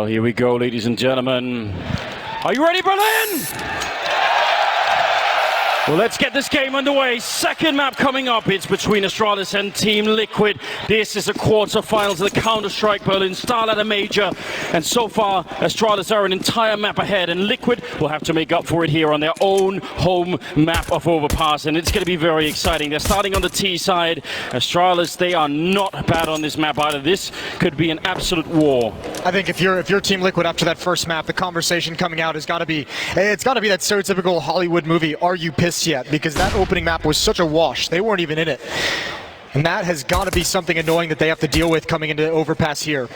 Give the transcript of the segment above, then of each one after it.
Well, here we go, ladies and gentlemen. Are you ready, Berlin? Well, let's get this game underway. Second map coming up. It's between Astralis and Team Liquid. This is a quarterfinals of the Counter-Strike Berlin Starladder Major. And so far, Astralis are an entire map ahead, and Liquid will have to make up for it here on their own home map of Overpass. And it's going to be very exciting. They're starting on the T side. Astralis, they are not bad on this map either. This could be an absolute war. I think if you're Team Liquid after that first map, the conversation coming out has got to be, it's got to be that stereotypical Hollywood movie, Are You Pissed Yet? Because that opening map was such a wash. They weren't even in it. And that has got to be something annoying that they have to deal with coming into Overpass here.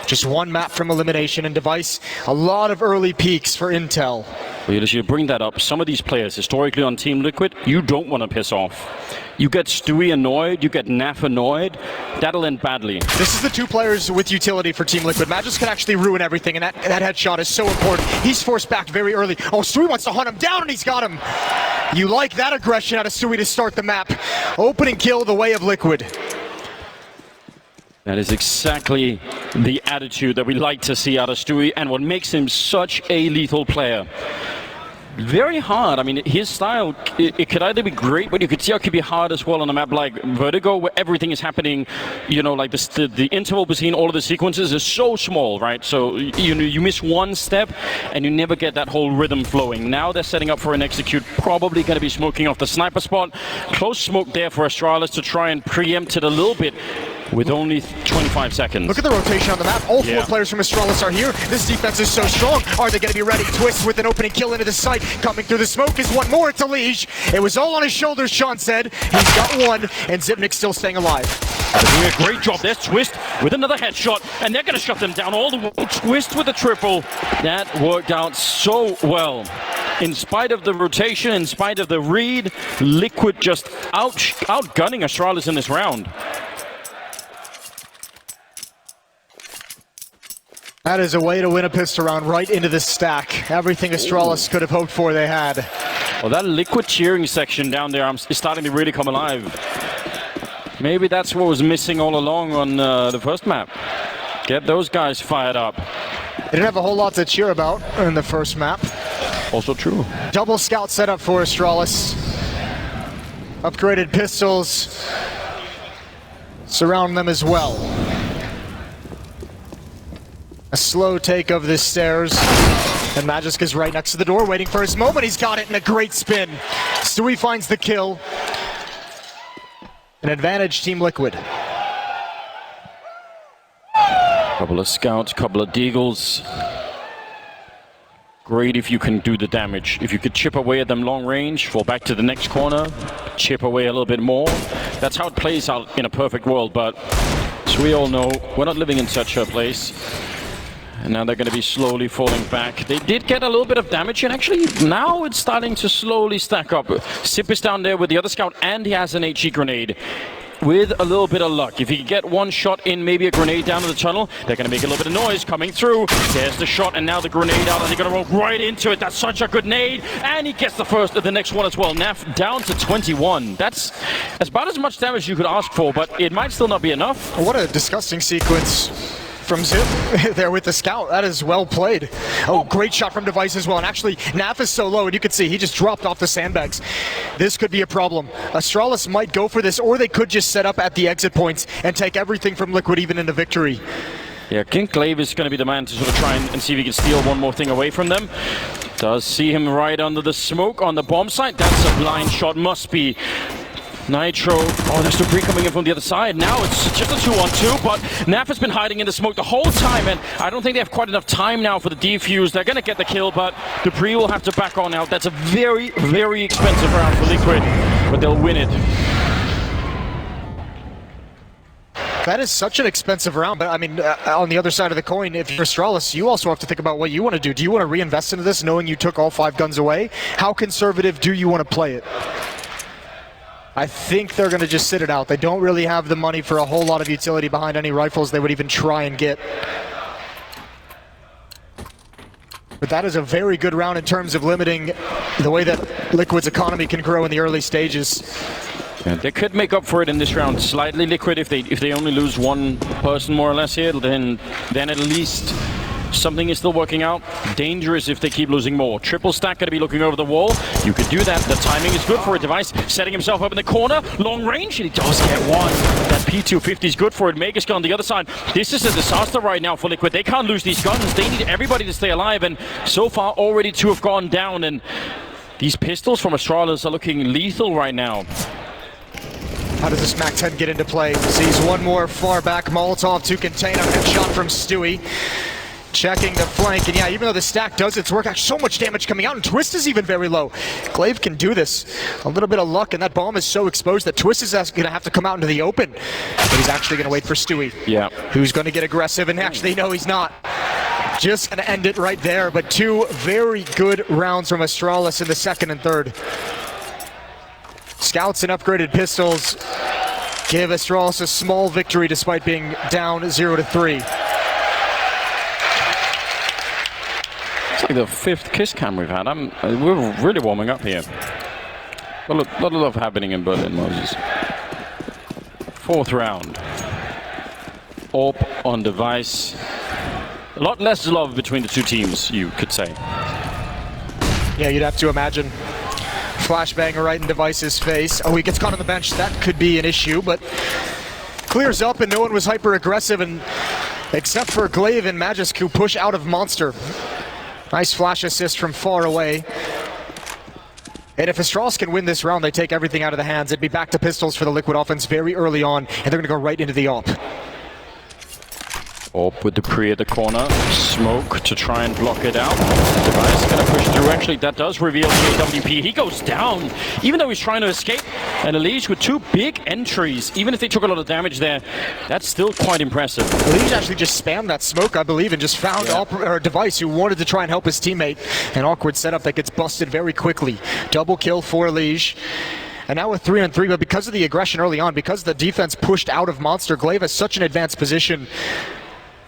Just one map from elimination, and Device, a lot of early peaks for Intel. Well, you should bring that up. Some of these players, historically on Team Liquid, you don't want to piss off. You get Stewie annoyed, you get Naf annoyed, that'll end badly. This is the two players with utility for Team Liquid. Magisk can actually ruin everything, and that headshot is so important. He's forced back very early. Oh, Stewie wants to hunt him down, and he's got him. You like that aggression out of Stewie to start the map. Opening kill the way of Liquid. That is exactly the attitude that we like to see out of Stewie, and what makes him such a lethal player. Very hard. I mean, his style, it could either be great, but you could see how it could be hard as well on a map like Vertigo, where everything is happening, you know, like the interval between all of the sequences is so small, right? So, you know, you miss one step and you never get that whole rhythm flowing. Now they're setting up for an execute, probably going to be smoking off the sniper spot. Close smoke there for Astralis to try and preempt it a little bit with only 25 seconds. Look at the rotation on the map. All four players from Astralis are here. This defense is so strong. Are they going to be ready? Twist with an opening kill into the site. Coming through the smoke is one more to Liege. It was all on his shoulders, Sean said. He's got one, and Zipnik's still staying alive. They're doing a great job. There's Twist with another headshot, and they're going to shut them down all the way. Twist with a triple. That worked out so well. In spite of the rotation, in spite of the read, Liquid just outgunning Astralis in this round. That is a way to win a pistol round, right into the stack. Everything Astralis could have hoped for, they had. Well, that Liquid cheering section down there is starting to really come alive. Maybe that's what was missing all along on the first map. Get those guys fired up. They didn't have a whole lot to cheer about in the first map. Also true. Double scout setup for Astralis. Upgraded pistols surround them as well. A slow take of the stairs, and Magisk is right next to the door, waiting for his moment. He's got it in a great spin. Stewie finds the kill. An advantage, Team Liquid. Couple of scouts, couple of deagles. Great if you can do the damage. If you could chip away at them long range, fall back to the next corner, chip away a little bit more. That's how it plays out in a perfect world, but as we all know, we're not living in such a place. And now they're going to be slowly falling back. They did get a little bit of damage, and actually now it's starting to slowly stack up. Sip is down there with the other scout, and he has an HE grenade. With a little bit of luck. If he can get one shot in, maybe a grenade down to the tunnel, they're going to make a little bit of noise coming through. There's the shot, and now the grenade out, and they're going to roll right into it. That's such a good nade, and he gets the next one as well. Naf down to 21. That's about as much damage you could ask for, but it might still not be enough. What a disgusting sequence from Zip there with the scout. That is well played. Oh, great shot from Device as well. And actually, Naf is so low, and you can see he just dropped off the sandbags. This could be a problem. Astralis might go for this, or they could just set up at the exit points and take everything from Liquid even into victory. Yeah, King Glaive is going to be the man to sort of try and see if he can steal one more thing away from them. Does see him right under the smoke on the bomb site. That's a blind shot, must be. Nitro, oh, there's debris coming in from the other side. Now it's just a 2-on-2, but Naf has been hiding in the smoke the whole time, and I don't think they have quite enough time now for the defuse. They're going to get the kill, but Dupree will have to back on out. That's a very, very expensive round for Liquid, but they'll win it. That is such an expensive round, but I mean, on the other side of the coin, if you're Astralis, you also have to think about what you want to do. Do you want to reinvest into this knowing you took all 5 guns away? How conservative do you want to play it? I think they're going to just sit it out. They don't really have the money for a whole lot of utility behind any rifles they would even try and get. But that is a very good round in terms of limiting the way that Liquid's economy can grow in the early stages. Yeah, they could make up for it in this round slightly, Liquid, if they only lose one person more or less here, then at least something is still working out. Dangerous if they keep losing more. Triple stack going to be looking over the wall. You can do that. The timing is good for a Device. Setting himself up in the corner. Long range, and he does get one. That P250 is good for it. Megascar on the other side. This is a disaster right now for Liquid. They can't lose these guns. They need everybody to stay alive, and so far already 2 have gone down, and these pistols from Astralis are looking lethal right now. How does this MAC-10 get into play? Sees one more far back Molotov to contain a headshot from Stewie. Checking the flank, and yeah, even though the stack does its work, actually so much damage coming out, and Twist is even very low. Glaive can do this. A little bit of luck, and that bomb is so exposed that Twist is going to have to come out into the open. But he's actually going to wait for Stewie. Yeah. Who's going to get aggressive, and actually, no, he's not. Just going to end it right there, but 2 very good rounds from Astralis in the second and third. Scouts and upgraded pistols give Astralis a small victory despite being down 0-3. It's like the 5th kiss cam we've had. We're really warming up here. A lot of love happening in Berlin, Moses. 4th round. AWP on Device. A lot less love between the 2 teams, you could say. Yeah, you'd have to imagine. Flashbang right in Device's face. Oh, he gets caught on the bench. That could be an issue, but clears up, and no one was hyper aggressive, and except for Glaive and Magisk, who push out of Monster. Nice flash assist from far away. And if Astralis can win this round, they take everything out of the hands. It'd be back to pistols for the Liquid offense very early on, and they're going to go right into the AWP. AWP with Dupree at the corner. Smoke to try and block it out. Device going to push through. Actually, that does reveal the AWP. He goes down, even though he's trying to escape. And Elige with 2 big entries. Even if they took a lot of damage there, that's still quite impressive. Elige actually just spammed that smoke, I believe, and just found Device, who wanted to try and help his teammate. An awkward setup that gets busted very quickly. Double kill for Elige. And now with 3-on-3, but because of the aggression early on, because the defense pushed out of Monster, Glaive has such an advanced position.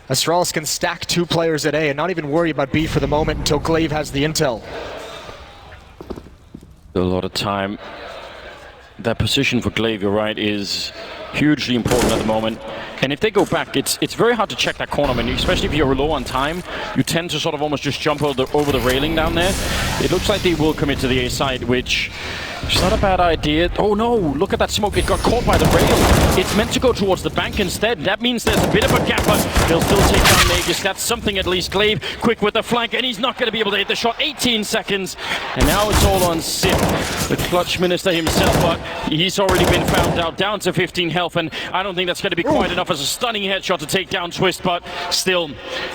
Astralis can stack 2 players at A and not even worry about B for the moment until Glaive has the intel. A lot of time. That position for Glaive, you're right, is hugely important at the moment. And if they go back, it's very hard to check that corner menu, especially if you're low on time. You tend to sort of almost just jump over the railing down there. It looks like they will commit to the A side, which is not a bad idea. Oh no, look at that smoke. It got caught by the rail. It's meant to go towards the bank instead. That means there's a bit of a gap, but they'll still take down Magus. That's something at least. Glaive quick with the flank, and he's not going to be able to hit the shot. 18 seconds, and now it's all on Sip, the clutch minister himself, but he's already been found out, down to 15 health, and I don't think that's going to be quite enough as a stunning headshot to take down Twist, but still,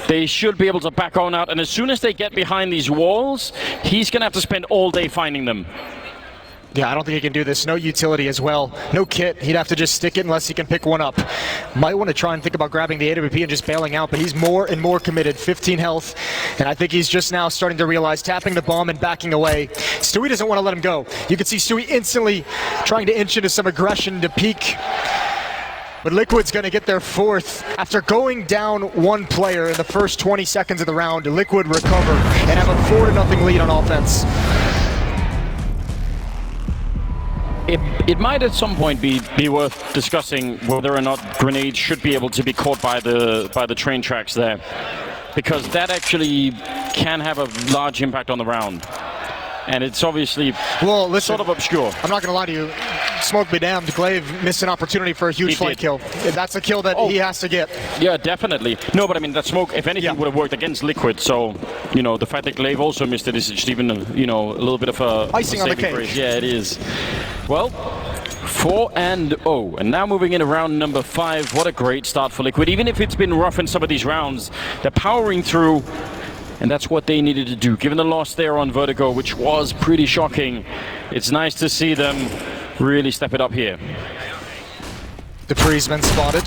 they should be able to back on out, and as soon as they get behind these walls, he's going to have to spend all day finding them. Yeah, I don't think he can do this. No utility as well. No kit. He'd have to just stick it unless he can pick one up. Might want to try and think about grabbing the AWP and just bailing out, but he's more and more committed. 15 health, and I think he's just now starting to realize tapping the bomb and backing away. Stewie doesn't want to let him go. You can see Stewie instantly trying to inch into some aggression to peek. But Liquid's going to get their 4th. After going down 1 player in the first 20 seconds of the round, Liquid recover and have a 4-0 lead on offense. It might at some point be worth discussing whether or not grenades should be able to be caught by the train tracks there, because that actually can have a large impact on the round. And it's obviously sort of obscure. I'm not going to lie to you. Smoke be damned. Glaive missed an opportunity for a huge flank kill. That's a kill that he has to get. Yeah, definitely. No, but I mean, that smoke, if anything, would have worked against Liquid. So, you know, the fact that Glaive also missed it is just even, you know, a little bit of a icing on the cake. Yeah, it is. Well, 4-0, and now moving in around number 5. What a great start for Liquid. Even if it's been rough in some of these rounds, they're powering through. And that's what they needed to do. Given the loss there on Vertigo, which was pretty shocking, it's nice to see them really step it up here. Dupree's been spotted.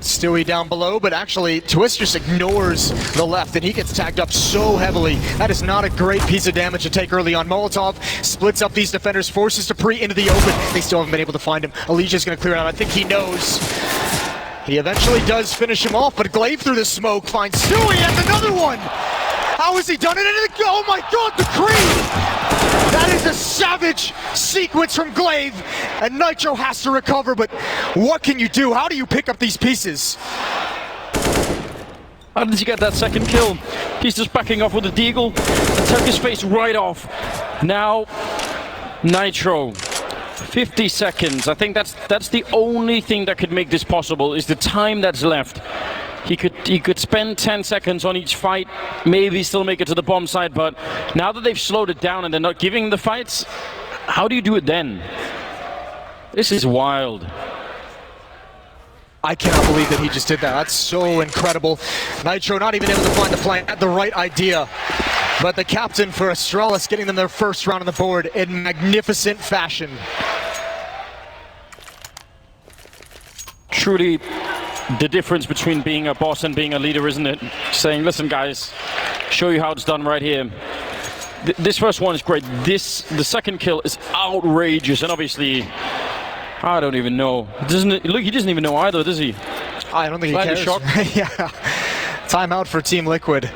Stewie down below, but actually Twist just ignores the left, and he gets tagged up so heavily. That is not a great piece of damage to take early on. Molotov splits up these defenders, forces Dupree into the open. They still haven't been able to find him. Alicia's going to clear it out. I think he knows. He eventually does finish him off, but Glaive through the smoke finds Stewie and another one! How has he done it? Oh my god, the cream! That is a savage sequence from Glaive, and Nitro has to recover, but what can you do? How do you pick up these pieces? How did he get that second kill? He's just backing off with the deagle and took his face right off. Now, Nitro. 50 seconds. I think that's the only thing that could make this possible, is the time that's left. He could spend 10 seconds on each fight, maybe still make it to the bomb site, but now that they've slowed it down and they're not giving the fights, how do you do it then? This is wild. I cannot believe that he just did that. That's so incredible. Nitro not even able to find the flank, had the right idea. But the captain for Astralis getting them their first round on the board in magnificent fashion. Truly the difference between being a boss and being a leader, isn't it? Saying, listen guys, show you how it's done right here. This first one is great. The second kill is outrageous, and obviously, I don't even know. Look, he doesn't even know either, does he? I don't think he cares. Yeah. Timeout for Team Liquid.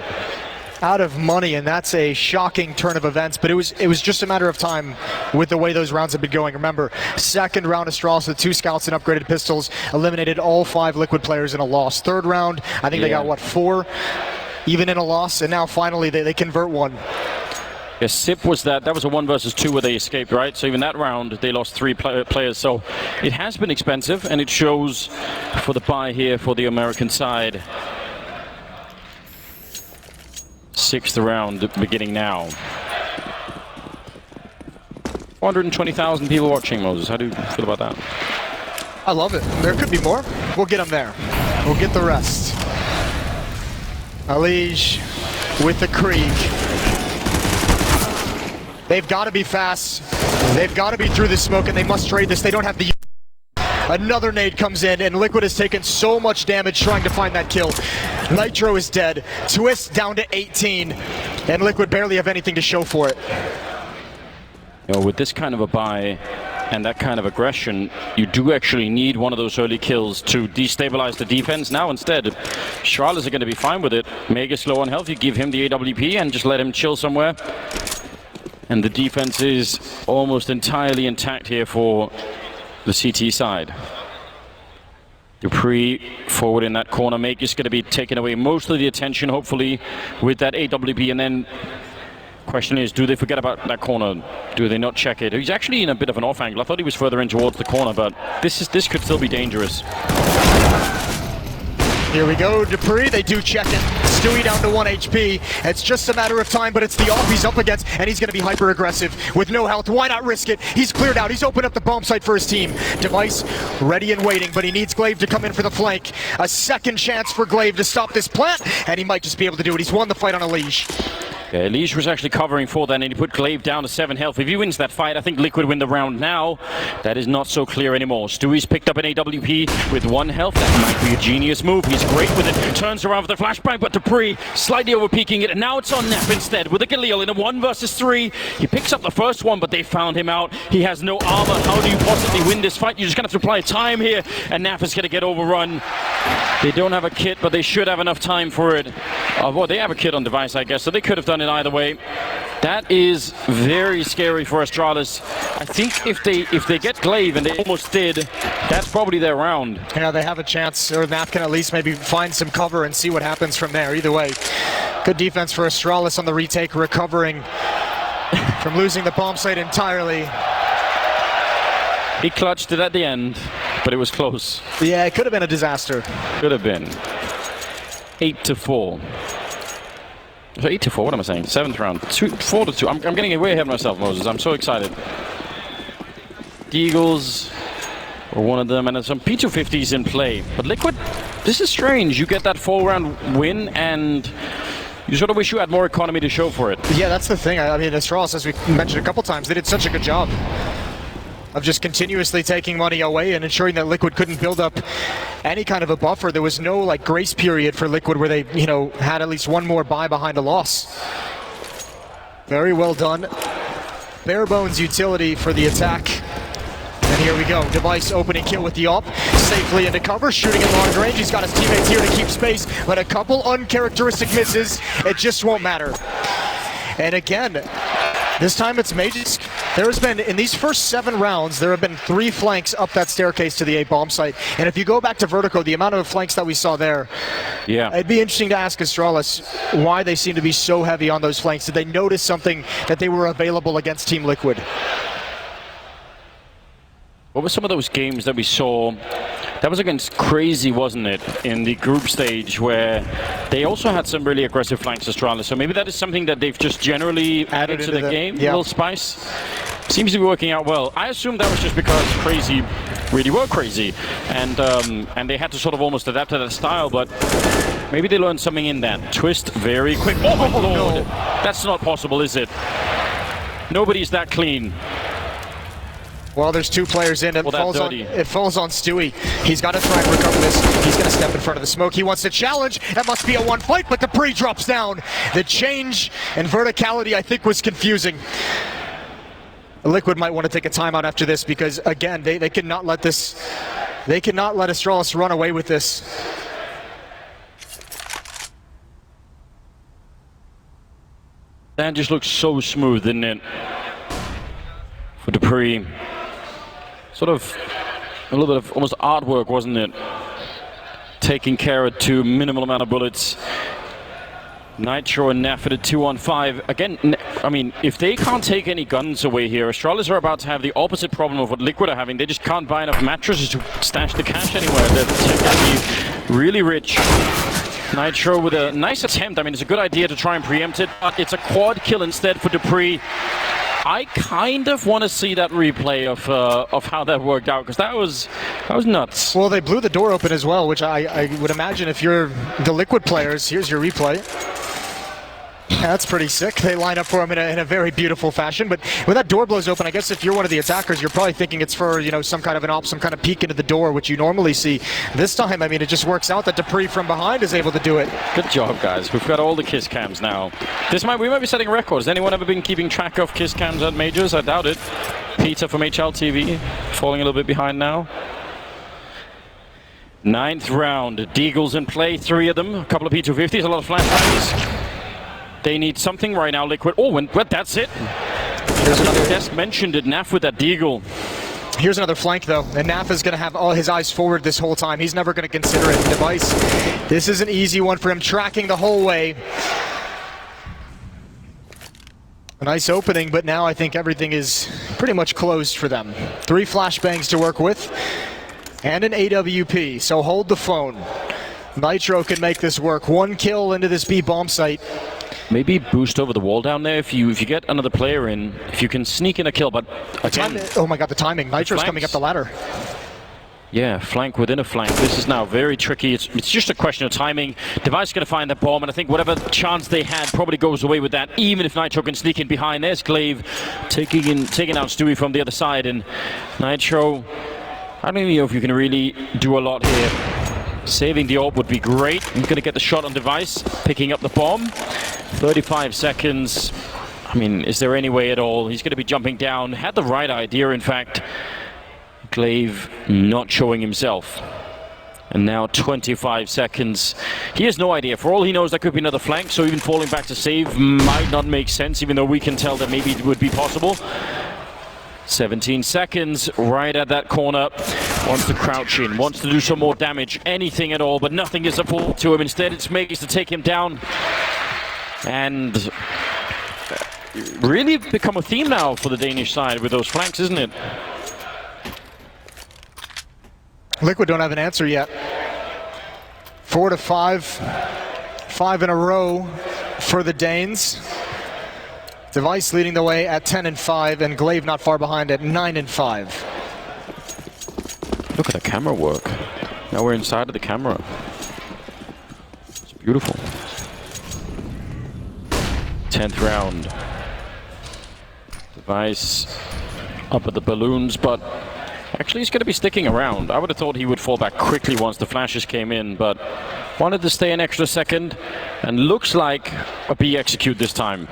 Out of money, and that's a shocking turn of events, but it was just a matter of time with the way those rounds have been going. Remember, second round Astralis with 2 scouts and upgraded pistols eliminated all 5 Liquid players in a loss. Third round, I think they got, what, 4? Even in a loss, and now finally they convert one. Yeah, SIP was that was a 1 versus 2 where they escaped, right? So even that round, they lost 3 players. So it has been expensive, and it shows for the buy here for the American side. 6th round beginning now. 420,000 people watching, Moses. How do you feel about that? I love it. There could be more. We'll get them there. We'll get the rest. Alige with the Krieg. They've got to be fast. They've got to be through the smoke, and they must trade this. They don't have the... Another nade comes in, and Liquid has taken so much damage trying to find that kill. Nitro is dead. Twist down to 18, and Liquid barely have anything to show for it. You know, with this kind of a buy and that kind of aggression, you do actually need one of those early kills to destabilize the defense. Now instead, Astralis are going to be fine with it. Mega slow on health, you give him the AWP and just let him chill somewhere. And the defense is almost entirely intact here for the CT side. Dupree forward in that corner. Make is going to be taking away most of the attention, hopefully, with that AWP. And then question is, do they forget about that corner? Do they not check it? He's actually in a bit of an off angle. I thought he was further in towards the corner, but this could still be dangerous. Here we go, Dupree, they do check it. Stewie down to 1 HP. It's just a matter of time, but it's the off he's up against, and he's going to be hyper-aggressive with no health. Why not risk it? He's cleared out. He's opened up the bomb site for his team. Device ready and waiting, but he needs Glaive to come in for the flank. A second chance for Glaive to stop this plant, and he might just be able to do it. He's won the fight on Alige. Yeah, Alige was actually covering for that, and he put Glaive down to 7 health. If he wins that fight, I think Liquid win the round now. That is not so clear anymore. Stewie's picked up an AWP with 1 health. That might be a genius move. He's great with it. Turns around with the flashbang, but Dupree slightly over-peaking it, and now it's on Nef instead with a Galil in a 1 versus 3. He picks up the first one, but they found him out. He has no armor. How do you possibly win this fight? You're just going to have to apply time here, and Nef is going to get overrun. They don't have a kit, but they should have enough time for it. Well, they have a kit on device, I guess, so they could have done it either way. That is very scary for Astralis. I think if they get Glaive, and they almost did, that's probably their round. Yeah, they have a chance, or Naf can at least maybe find some cover and see what happens from there. Either way, good defense for Astralis on the retake, recovering from losing the bomb site entirely. He clutched it at the end, but it was close. Yeah, it could have been a disaster. Could have been. 8-4. So 8-4, what am I saying? 7th round. 4-2. I'm getting way ahead of myself, Moses. I'm so excited. The Eagles were one of them, and there's some P250s in play. But Liquid, this is strange. You get that 4-round win, and you sort of wish you had more economy to show for it. Yeah, that's the thing. I mean, Astralis, as we mentioned a couple times, they did such a good job of just continuously taking money away and ensuring that Liquid couldn't build up any kind of a buffer. There was no like grace period for Liquid where they, you know, had at least one more buy behind a loss. Very well done. Bare bones utility for the attack. And here we go. Device opening kill with the AWP. Safely into cover, shooting at long range. He's got his teammates here to keep space, but a couple uncharacteristic misses. It just won't matter. And again, this time it's Magisk There has been, in these first 7 rounds, there have been 3 flanks up that staircase to the A bomb site. And if you go back to Vertigo, the amount of flanks that we saw there, it'd be interesting to ask Astralis why they seem to be so heavy on those flanks. Did they notice something that they were available against Team Liquid? What were some of those games that we saw? That was against Crazy, wasn't it? In the group stage where they also had some really aggressive flanks, Astralis. So maybe that is something that they've just generally added to the game. Yeah. A little spice. Seems to be working out well. I assume that was just because Crazy really were crazy. And they had to sort of almost adapt to that style. But maybe they learned something in that. Twist very quick. Oh my lord. No. That's not possible, is it? Nobody's that clean. Well, there's 2 players in. It falls on Stewie. He's got to try and recover this. He's going to step in front of the smoke. He wants to challenge. That must be a 1 fight, but Dupree drops down. The change in verticality, I think, was confusing. Liquid might want to take a timeout after this because, again, they cannot let this. They cannot let Astralis run away with this. That just looks so smooth, didn't it? For Dupree. Sort of a little bit of almost artwork, wasn't it? Taking care of 2 minimal amount of bullets. Nitro and Naf at a 2-on-5. Again, I mean, if they can't take any guns away here, Astralis are about to have the opposite problem of what Liquid are having. They just can't buy enough mattresses to stash the cash anywhere. They're going to be really rich. Nitro with a nice attempt. I mean, it's a good idea to try and preempt it, but it's a quad kill instead for Dupree. I kind of want to see that replay of how that worked out, because that was nuts. Well, they blew the door open as well, which I would imagine if you're the Liquid players, here's your replay. Yeah, that's pretty sick. They line up for him in a very beautiful fashion. But when that door blows open, I guess if you're one of the attackers, you're probably thinking it's for, you know, some kind of an op, some kind of peek into the door, which you normally see. This time, I mean, it just works out that Dupree from behind is able to do it. Good job, guys. We've got all the kiss cams now. We might be setting records. Has anyone ever been keeping track of kiss cams at majors? I doubt it. Peter from HLTV falling a little bit behind now. 9th round. Deagles in play, 3 of them. A couple of P250s, a lot of flashbangs. They need something right now, Liquid. Oh, and that's it. Here's another desk mentioned it. Naf with that Deagle. Here's another flank, though. And Naf is going to have all his eyes forward this whole time. He's never going to consider it. Device. This is an easy one for him, tracking the whole way. A nice opening, but now I think everything is pretty much closed for them. 3 flashbangs to work with, and an AWP. So hold the phone. Nitro can make this work. 1 kill into this B bomb site. Maybe boost over the wall down there if you get another player in, if you can sneak in a kill, but again... Oh my god, the timing. Nitro's coming up the ladder. Yeah, flank within a flank. This is now very tricky. It's just a question of timing. Device going to find that bomb, and I think whatever chance they had probably goes away with that, even if Nitro can sneak in behind. There's Glaive taking out Stewie from the other side, and Nitro, I don't even know if you can really do a lot here. Saving the orb would be great. He's going to get the shot on Device, picking up the bomb. 35 seconds. I mean, is there any way at all? He's going to be jumping down. Had the right idea, in fact. Glaive not showing himself. And now 25 seconds. He has no idea. For all he knows, that could be another flank, so even falling back to save might not make sense, even though we can tell that maybe it would be possible. 17 seconds, right at that corner. Wants to crouch in, wants to do some more damage, anything at all, but nothing is afforded to him. Instead, it's Magus to take him down. And really become a theme now for the Danish side with those flanks, isn't it? Liquid don't have an answer yet. 4 to 5. 5 in a row for the Danes. Device leading the way at 10 and 5, and Glaive not far behind at 9 and 5. Look at the camera work. Now we're inside of the camera. It's beautiful. 10th round. Device up at the balloons, but actually he's going to be sticking around. I would have thought he would fall back quickly once the flashes came in, but wanted to stay an extra second, and looks like a B execute this time.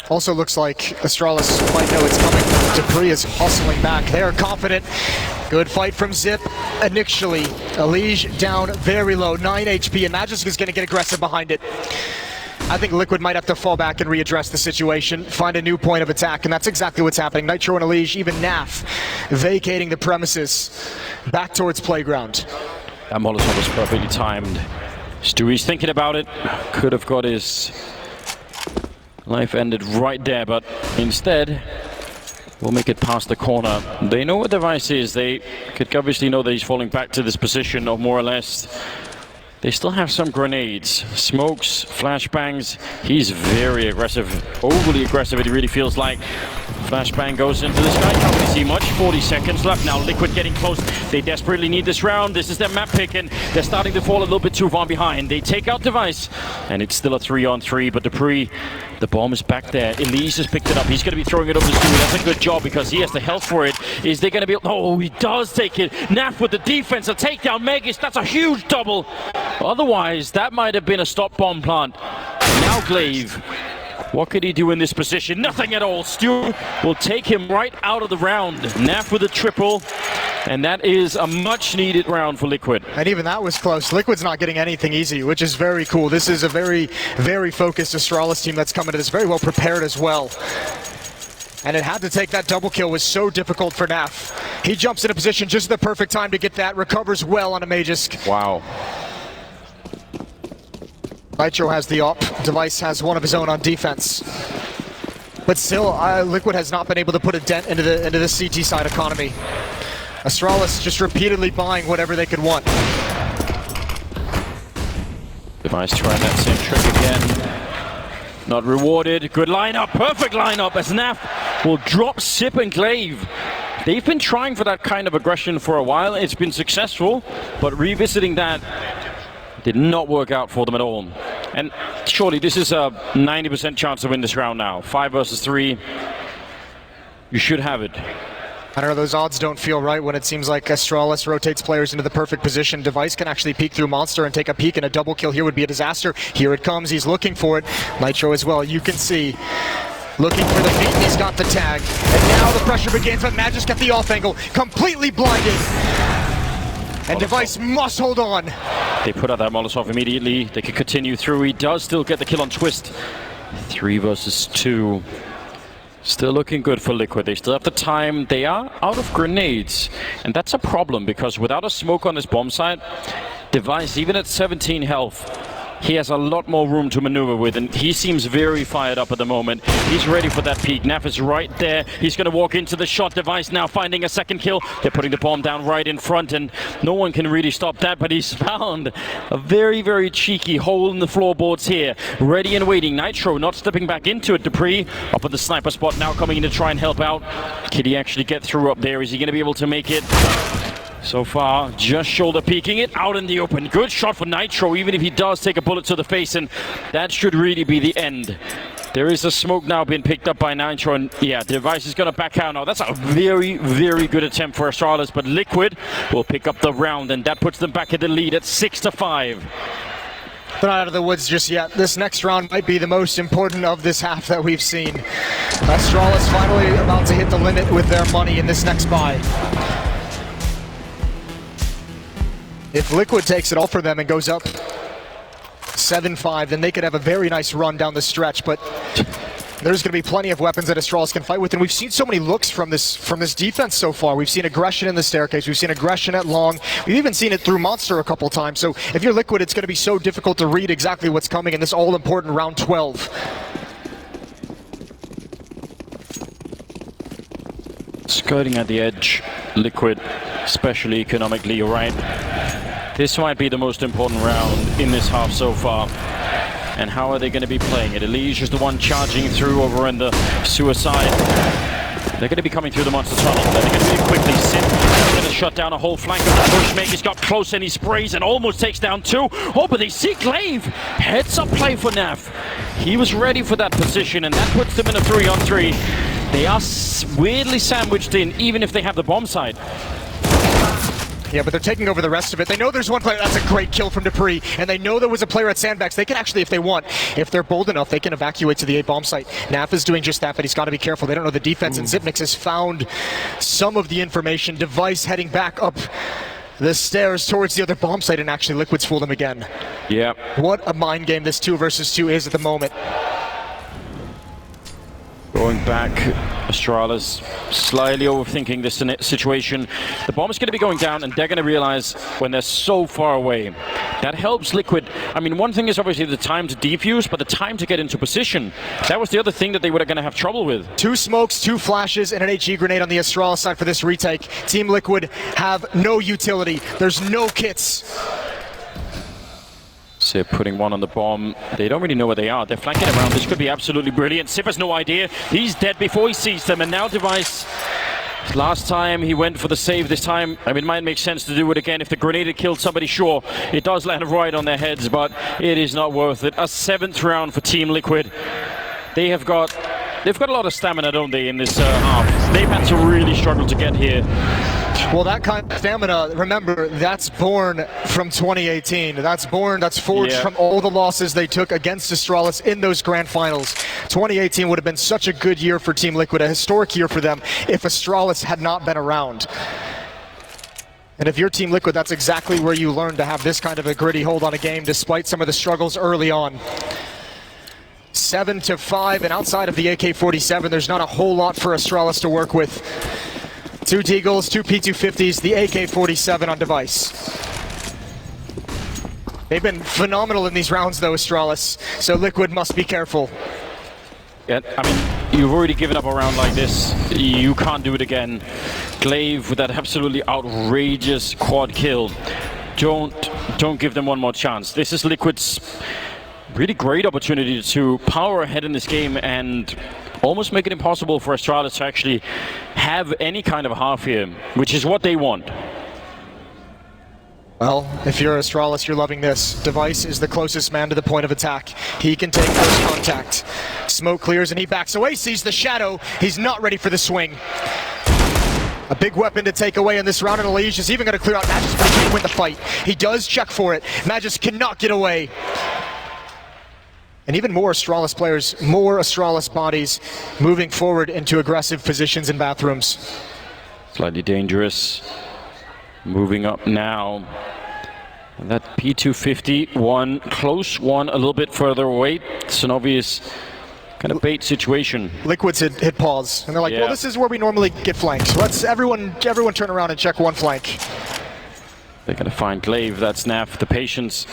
Also looks like Astralis might know it's coming. Dupree is hustling back. They are confident. Good fight from Zip initially. Elige down very low, 9 HP, and Magisk is going to get aggressive behind it. I think Liquid might have to fall back and readdress the situation, find a new point of attack, and that's exactly what's happening. Nitro and Elige, even Naf, vacating the premises back towards playground. That Molotov was perfectly timed. Stewie's thinking about it. Could have got his life ended right there, but instead we'll make it past the corner. They know what Device is. They could obviously know that he's falling back to this position, or more or less. They still have some grenades, smokes, flashbangs. He's very aggressive, overly aggressive, it really feels like. Flashbang goes into the sky, can't really see much. 40 seconds left now, Liquid getting close. They desperately need this round. This is their map pick, and they're starting to fall a little bit too far behind. They take out Device, and it's still a 3-on-3, but Dupree, the bomb is back there. Elise has picked it up. He's going to be throwing it over to Stewie. That's a good job because he has the health for it. Is they going to be... Oh, he does take it. Naf with the defense, a takedown. Megis, that's a huge double. Otherwise, that might have been a stop bomb plant. Now Glaive. What could he do in this position? Nothing at all. Stu will take him right out of the round. Naf with a triple, and that is a much-needed round for Liquid. And even that was close. Liquid's not getting anything easy, which is very cool. This is a very, very focused Astralis team that's coming to this, very well prepared as well. And it had to take that double kill, was so difficult for Naf. He jumps in a position just at the perfect time to get that, recovers well on a Magisk. Wow. Nitro has the op, Device has one of his own on defense. But still, Liquid has not been able to put a dent into the CT side economy. Astralis just repeatedly buying whatever they could want. Device trying that same trick again. Not rewarded. Good lineup, perfect lineup as Naf will drop Sip and Glaive. They've been trying for that kind of aggression for a while. It's been successful, but revisiting that did not work out for them at all. And surely this is a 90% chance to win this round now. 5 versus 3. You should have it. I don't know, those odds don't feel right when it seems like Astralis rotates players into the perfect position. Device can actually peek through Monster and take a peek, and a double kill here would be a disaster. Here it comes, he's looking for it. Nitro as well, you can see. Looking for the feet, and he's got the tag. And now the pressure begins, but Magisk at the off angle, completely blinded. And Device must hold on. They put out that Molotov immediately. They could continue through. He does still get the kill on Twist. 3 versus 2. Still looking good for Liquid. They still have the time. They are out of grenades. And that's a problem because without a smoke on this bomb site, Device, even at 17 health, he has a lot more room to maneuver with, and he seems very fired up at the moment. He's ready for that peak. Naf is right there. He's going to walk into the shot. Device now finding a second kill. They're putting the bomb down right in front, and no one can really stop that, but he's found a very, very cheeky hole in the floorboards here. Ready and waiting. Nitro not stepping back into it. Dupree up at the sniper spot now, coming in to try and help out. Can he actually get through up there? Is he going to be able to make it? So far, just shoulder peeking it out in the open. Good shot for Nitro, even if he does take a bullet to the face, and that should really be the end. There is a smoke now being picked up by Nitro, and yeah, Device is going to back out now. That's a very, very good attempt for Astralis, but Liquid will pick up the round, and that puts them back in the lead at 6-5. They're not out of the woods just yet. This next round might be the most important of this half that we've seen. Astralis finally about to hit the limit with their money in this next buy. If Liquid takes it all for them and goes up 7-5, then they could have a very nice run down the stretch, but there's going to be plenty of weapons that Astralis can fight with, and we've seen so many looks from this defense so far. We've seen aggression in the staircase, we've seen aggression at long, we've even seen it through Monster a couple times, so if you're Liquid, it's going to be so difficult to read exactly what's coming in this all-important round 12. Skirting at the edge, Liquid, especially economically, you're right. This might be the most important round in this half so far. And how are they going to be playing it? Elige is the one charging through over in the suicide. They're going to be coming through the monster tunnel. They're going to do it quickly. Sid is going to shut down a whole flank of the bush. He's got close and he sprays and almost takes down 2. Oh, but they see Glaive. Heads up play for Naf. He was ready for that position, and that puts them in a 3-on-3. They are weirdly sandwiched in, even if they have the bomb side. Yeah, but they're taking over the rest of it. They know there's one player. That's a great kill from Dupree. And they know there was a player at Sandbags. They can actually, if they want, if they're bold enough, they can evacuate to the A-bomb site. Naf is doing just that, but he's got to be careful. They don't know the defense, and Zipnix has found some of the information. Device heading back up The stairs towards the other bomb site, and actually Liquid's fooled him again. Yeah. What a mind game this 2 versus 2 is at the moment. Going back, Astralis slightly overthinking this situation. The bomb is going to be going down, and they're going to realize when they're so far away. That helps Liquid. I mean, one thing is obviously the time to defuse, but the time to get into position. That was the other thing that they were going to have trouble with. 2 smokes, 2 flashes, and an HE grenade on the Astralis side for this retake. Team Liquid have no utility. There's no kits. So putting one on the bomb. They don't really know where they are. They're flanking around. This could be absolutely brilliant. Sip has no idea. He's dead before he sees them. And now Device, last time he went for the save. This time, I mean, it might make sense to do it again. If the grenade had killed somebody, sure, it does land right on their heads, but it is not worth it. A 7th round for Team Liquid. They've got a lot of stamina, don't they, in this half. They've had to really struggle to get here. Well, that kind of stamina, remember, that's born from 2018. That's forged from all the losses they took against Astralis in those grand finals. 2018 would have been such a good year for Team Liquid, a historic year for them, if Astralis had not been around. And if you're Team Liquid, that's exactly where you learn to have this kind of a gritty hold on a game, despite some of the struggles early on. 7-5, and outside of the AK-47, there's not a whole lot for Astralis to work with. 2 Deagles, 2 P250s, the AK-47 on Device. They've been phenomenal in these rounds though, Astralis, so Liquid must be careful. Yeah, I mean, you've already given up a round like this. You can't do it again. Glaive with that absolutely outrageous quad kill. Don't give them one more chance. This is Liquid's really great opportunity to power ahead in this game and almost make it impossible for Astralis to actually have any kind of a half here, which is what they want. Well, if you're Astralis, you're loving this. Device is the closest man to the point of attack. He can take first contact. Smoke clears and he backs away, sees the shadow. He's not ready for the swing. A big weapon to take away in this round, and Alige is even going to clear out Magus, but he can't win the fight. He does check for it. Magus cannot get away. And even more Astralis players, more Astralis bodies moving forward into aggressive positions in bathrooms. Slightly dangerous. Moving up now. And that P250, one close one, a little bit further away. It's an obvious kind of bait situation. Liquid's hit pause, and they're like, well, this is where we normally get flanked. So let's everyone turn around and check one flank. They're going to find Glaive. That's Naf. The patience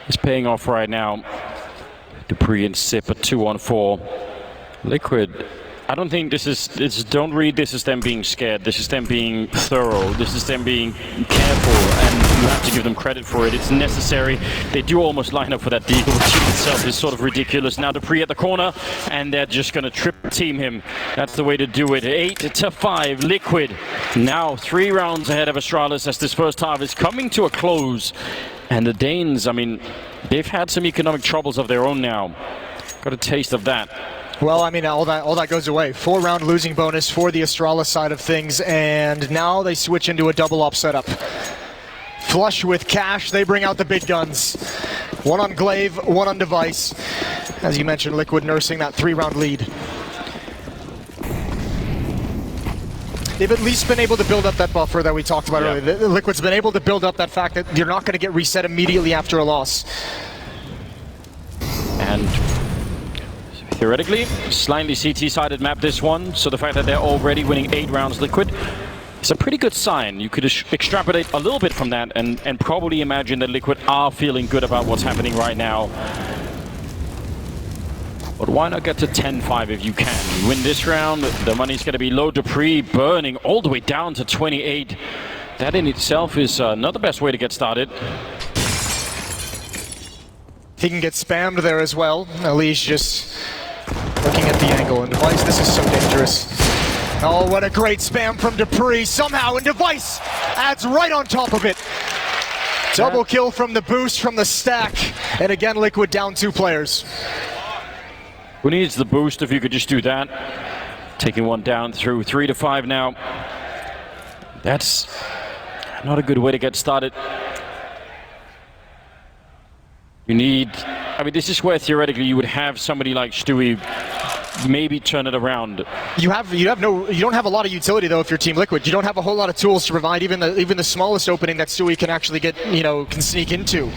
is paying off right now. Dupree and Sip at 2-on-4. Liquid, I don't think don't read this as them being scared. This is them being thorough. This is them being careful, and you have to give them credit for it. It's necessary. They do almost line up for that deagle, which itself is sort of ridiculous. Now Dupree at the corner, and they're just going to triple team him. That's the way to do it. 8-5, Liquid. Now 3 rounds ahead of Astralis as this first half is coming to a close. And the Danes, I mean, they've had some economic troubles of their own now. Got a taste of that. Well, I mean, all that goes away. 4-round losing bonus for the Astralis side of things, and now they switch into a double op setup. Flush with cash, they bring out the big guns. 1 on Glaive, 1 on Device. As you mentioned, Liquid nursing that 3-round lead. They've at least been able to build up that buffer that we talked about earlier. The Liquid's been able to build up that fact that you're not going to get reset immediately after a loss. And theoretically, slightly CT-sided map this one, so the fact that they're already winning 8 rounds Liquid is a pretty good sign. You could extrapolate a little bit from that and probably imagine that Liquid are feeling good about what's happening right now. But why not get to 10-5 if you can? You win this round, the money's going to be low. Dupree burning all the way down to 28. That in itself is not the best way to get started. He can get spammed there as well. Alige just looking at the angle. And Device, this is so dangerous. Oh, what a great spam from Dupree. Somehow, and Device adds right on top of it. Double kill from the boost from the stack. And again, Liquid down 2 players. Who needs the boost if you could just do that? Taking one down through 3-5 now. That's not a good way to get started. You need, I mean, this is where theoretically you would have somebody like Stewie maybe turn it around. You don't have a lot of utility though if you're Team Liquid. You don't have a whole lot of tools to provide even the smallest opening that Stewie can actually get, can sneak into.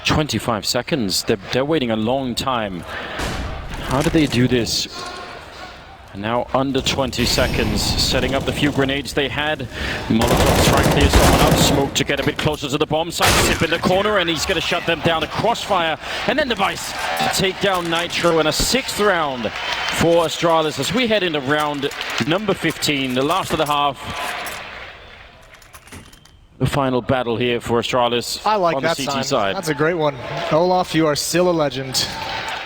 25 seconds. They're waiting a long time. How do they do this? And now under 20 seconds, setting up the few grenades they had. Molotov's trying to clear someone up. Smoke to get a bit closer to the bomb site. Zip in the corner, and he's going to shut them down. A crossfire, and then Device to take down Nitro in a 6th round for Astralis as we head into round number 15, the last of the half. The final battle here for Astralis. I like on that the CT sign. side. That's a great one. Olaf, you are still a legend.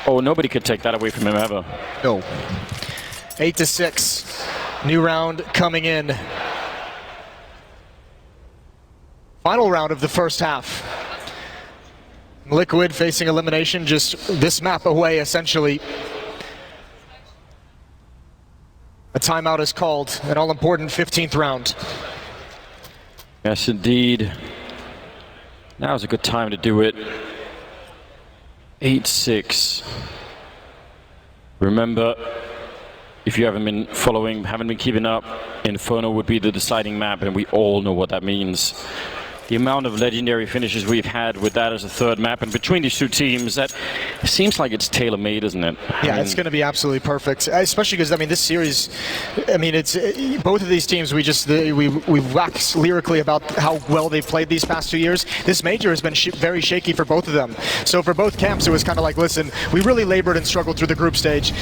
Oh, nobody could take that away from him ever. No. 8-6. New round coming in. Final round of the first half. Liquid facing elimination just this map away, essentially. A timeout is called, an all-important 15th round. Yes, indeed. Now's a good time to do it. 8-6. Remember, if you haven't been following, haven't been keeping up, Inferno would be the deciding map, and we all know what that means. The amount of legendary finishes we've had with that as a third map, and between these two teams, that seems like it's tailor-made, isn't it? Yeah, it's going to be absolutely perfect, especially because, this series, it's both of these teams, we wax lyrically about how well they've played these past 2 years. This major has been very shaky for both of them. So for both camps, it was kind of like, listen, we really labored and struggled through the group stage.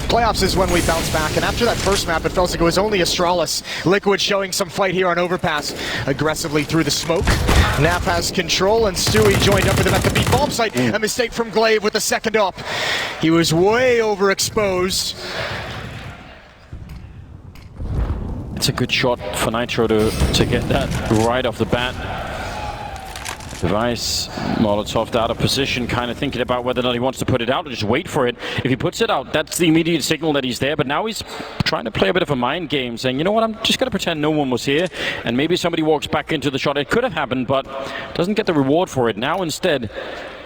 Playoffs is when we bounce back, and after that first map, it felt like it was only Astralis. Liquid showing some fight here on Overpass, aggressively through the smoke. Nap has control, and Stewie joined up with him at the B bomb site. A mistake from Glaive with the second up. He was way overexposed. It's a good shot for Nitro to get that right off the bat. Device, Molotov out of position, kind of thinking about whether or not he wants to put it out or just wait for it. If he puts it out, that's the immediate signal that he's there, but now he's trying to play a bit of a mind game, saying, you know what, I'm just going to pretend no one was here, and maybe somebody walks back into the shot. It could have happened, but doesn't get the reward for it. Now instead,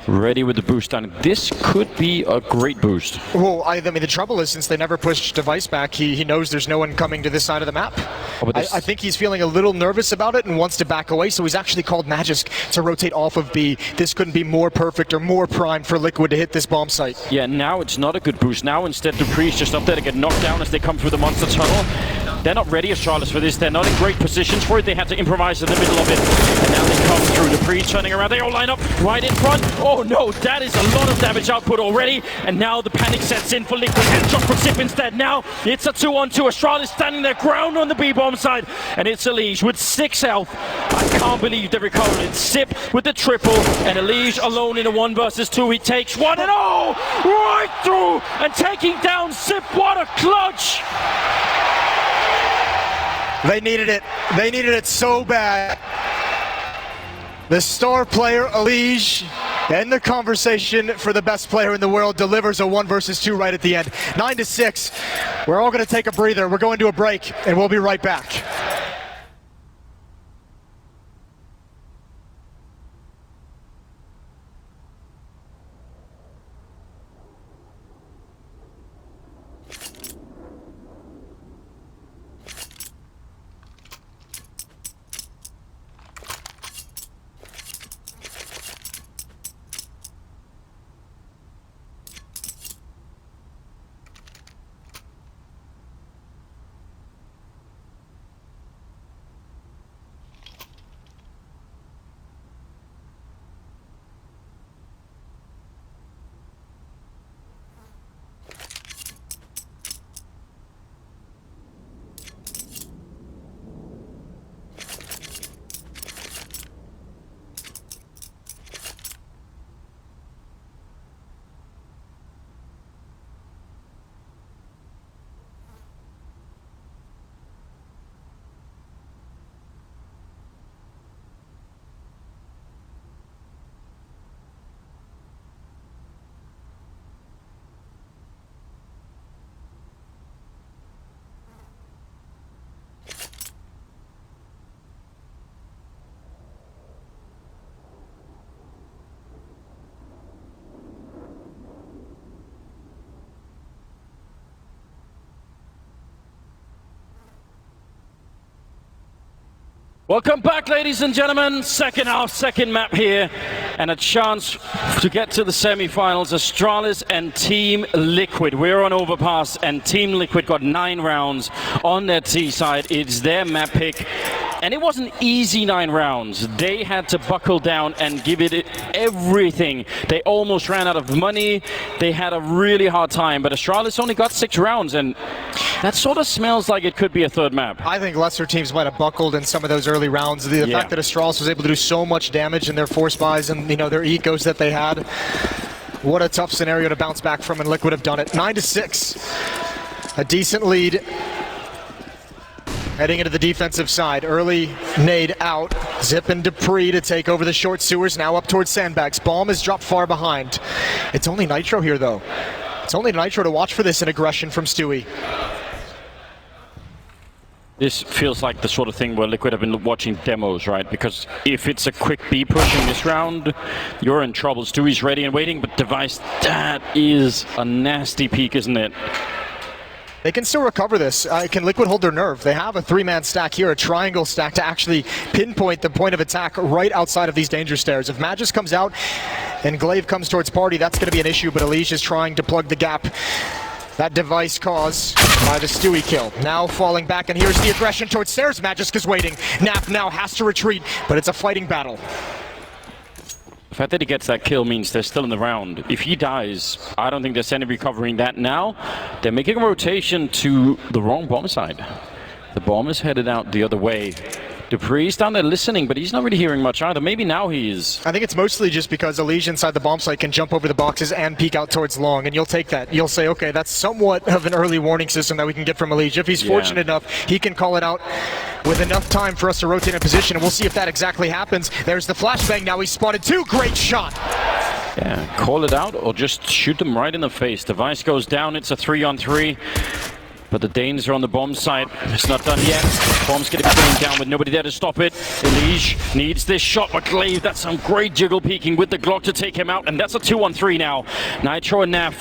ready with the boost, and this could be a great boost. Well, the trouble is, since they never pushed Device back, he knows there's no one coming to this side of the map. Oh, I think he's feeling a little nervous about it and wants to back away, so he's actually called Magisk to rotate off of B. This couldn't be more perfect or more primed for Liquid to hit this bomb site. Yeah, now it's not a good boost. Now instead, Dupree's just up there to get knocked down as they come through the monster tunnel. They're not ready, Astralis, for this. They're not in great positions for it. They had to improvise in the middle of it. And now they come through. Dupree turning around. They all line up right in front. Oh no, that is a lot of damage output already. And now the panic sets in for Liquid. And just for Zip instead. Now it's a 2-on-2. Astralis standing their ground on the B-bomb side. And it's Elige with 6 health. I can't believe they recovered it. Zip with the triple. And Elige alone in a 1 versus 2. He takes one and oh! Right through! And taking down Zip. What a clutch! They needed it. They needed it so bad. The star player, Elige, and the conversation for the best player in the world delivers a 1 versus 2 right at the end. 9-6. We're all going to take a breather. We're going to a break, and we'll be right back. Welcome back, ladies and gentlemen. Second half, second map here, and a chance to get to the semi-finals. Astralis and Team Liquid. We're on Overpass, and Team Liquid got 9 rounds on their T side. It's their map pick, and it wasn't easy 9 rounds. They had to buckle down and give it everything. They almost ran out of money. They had a really hard time, but Astralis only got 6 rounds, and that sort of smells like it could be a third map. I think lesser teams might have buckled in some of those early rounds. The fact that Astralis was able to do so much damage in their force buys and their ecos that they had, what a tough scenario to bounce back from, and Liquid have done it. 9-6, a decent lead. Heading into the defensive side, early nade out. Zip and Dupree to take over the short sewers, now up towards sandbags. Bomb is dropped far behind. It's only Nitro here though. It's only Nitro to watch for this in aggression from Stewie. This feels like the sort of thing where Liquid have been watching demos, right? Because if it's a quick B push in this round, you're in trouble. Stewie's ready and waiting, but Device, that is a nasty peek, isn't it? They can still recover this. Can Liquid hold their nerve? They have a 3-man stack here, a triangle stack to actually pinpoint the point of attack right outside of these danger stairs. If Magis comes out and Glaive comes towards Party, that's going to be an issue, but Elish is trying to plug the gap. That Device caused by the Stewie kill. Now falling back, and here's the aggression towards stairs. Magiska's waiting. Nap now has to retreat, but it's a fighting battle. The fact that he gets that kill means they're still in the round. If he dies, I don't think there's any recovering that now. They're making a rotation to the wrong bomb side. The bomb is headed out the other way. Dupree's down there listening, but he's not really hearing much either. Maybe now he is. I think it's mostly just because Elish inside the bomb site can jump over the boxes and peek out towards long, and you'll take that. You'll say, okay, that's somewhat of an early warning system that we can get from Elish. If he's fortunate enough, he can call it out with enough time for us to rotate in position, and we'll see if that exactly happens. There's the flashbang. Now he's spotted 2. Great shot. Yeah, call it out or just shoot them right in the face. Device goes down. It's a 3-on-3. But the Danes are on the bomb side. It's not done yet. Bomb's going to be going down with nobody there to stop it. Elish needs this shot. McGlaive, that's some great jiggle peeking with the Glock to take him out. And that's a 2-on-3 now. Nitro and Naf.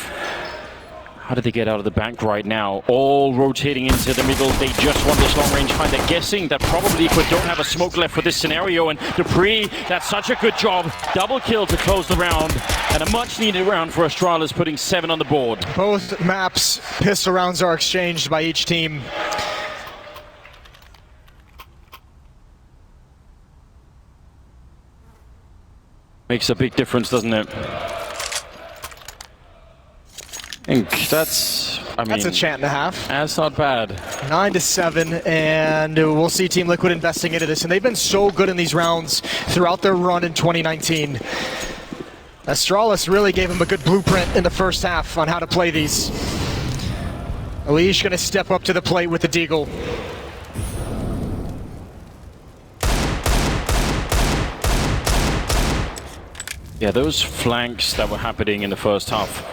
How did they get out of the bank right now? All rotating into the middle. They just want this long range find. They're guessing that probably Liquid don't have a smoke left for this scenario. And Dupree, that's such a good job. Double kill to close the round. And a much needed round for Astralis, putting 7 on the board. Both maps, pistol rounds are exchanged by each team. Makes a big difference, doesn't it? I think that's a chant and a half. That's not bad. 9-7, and we'll see Team Liquid investing into this. And they've been so good in these rounds throughout their run in 2019. Astralis really gave him a good blueprint in the first half on how to play these. Elish going to step up to the plate with the deagle. Yeah, those flanks that were happening in the first half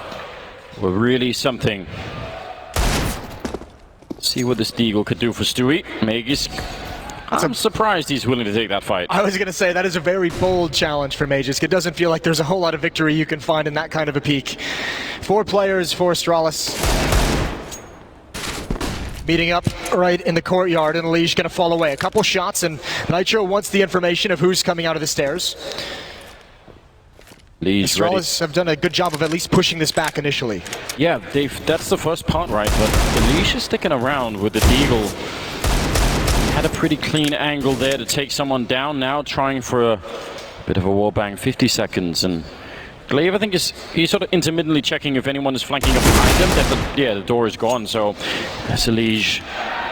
were really something. See what this deagle could do for Stewie. Magisk. I'm surprised he's willing to take that fight. I was going to say, that is a very bold challenge for Magisk. It doesn't feel like there's a whole lot of victory you can find in that kind of a peak. 4 players for Astralis. Meeting up right in the courtyard, and Elish going to fall away. A couple shots, and Nitro wants the information of who's coming out of the stairs. Astralis have done a good job of at least pushing this back initially. Yeah, that's the first part, right? But Elish is sticking around with the deagle. Had a pretty clean angle there to take someone down. Now trying for a bit of a wallbang. 50 seconds, and Glaive, I think, he's sort of intermittently checking if anyone is flanking up behind him. The door is gone. So that's Elish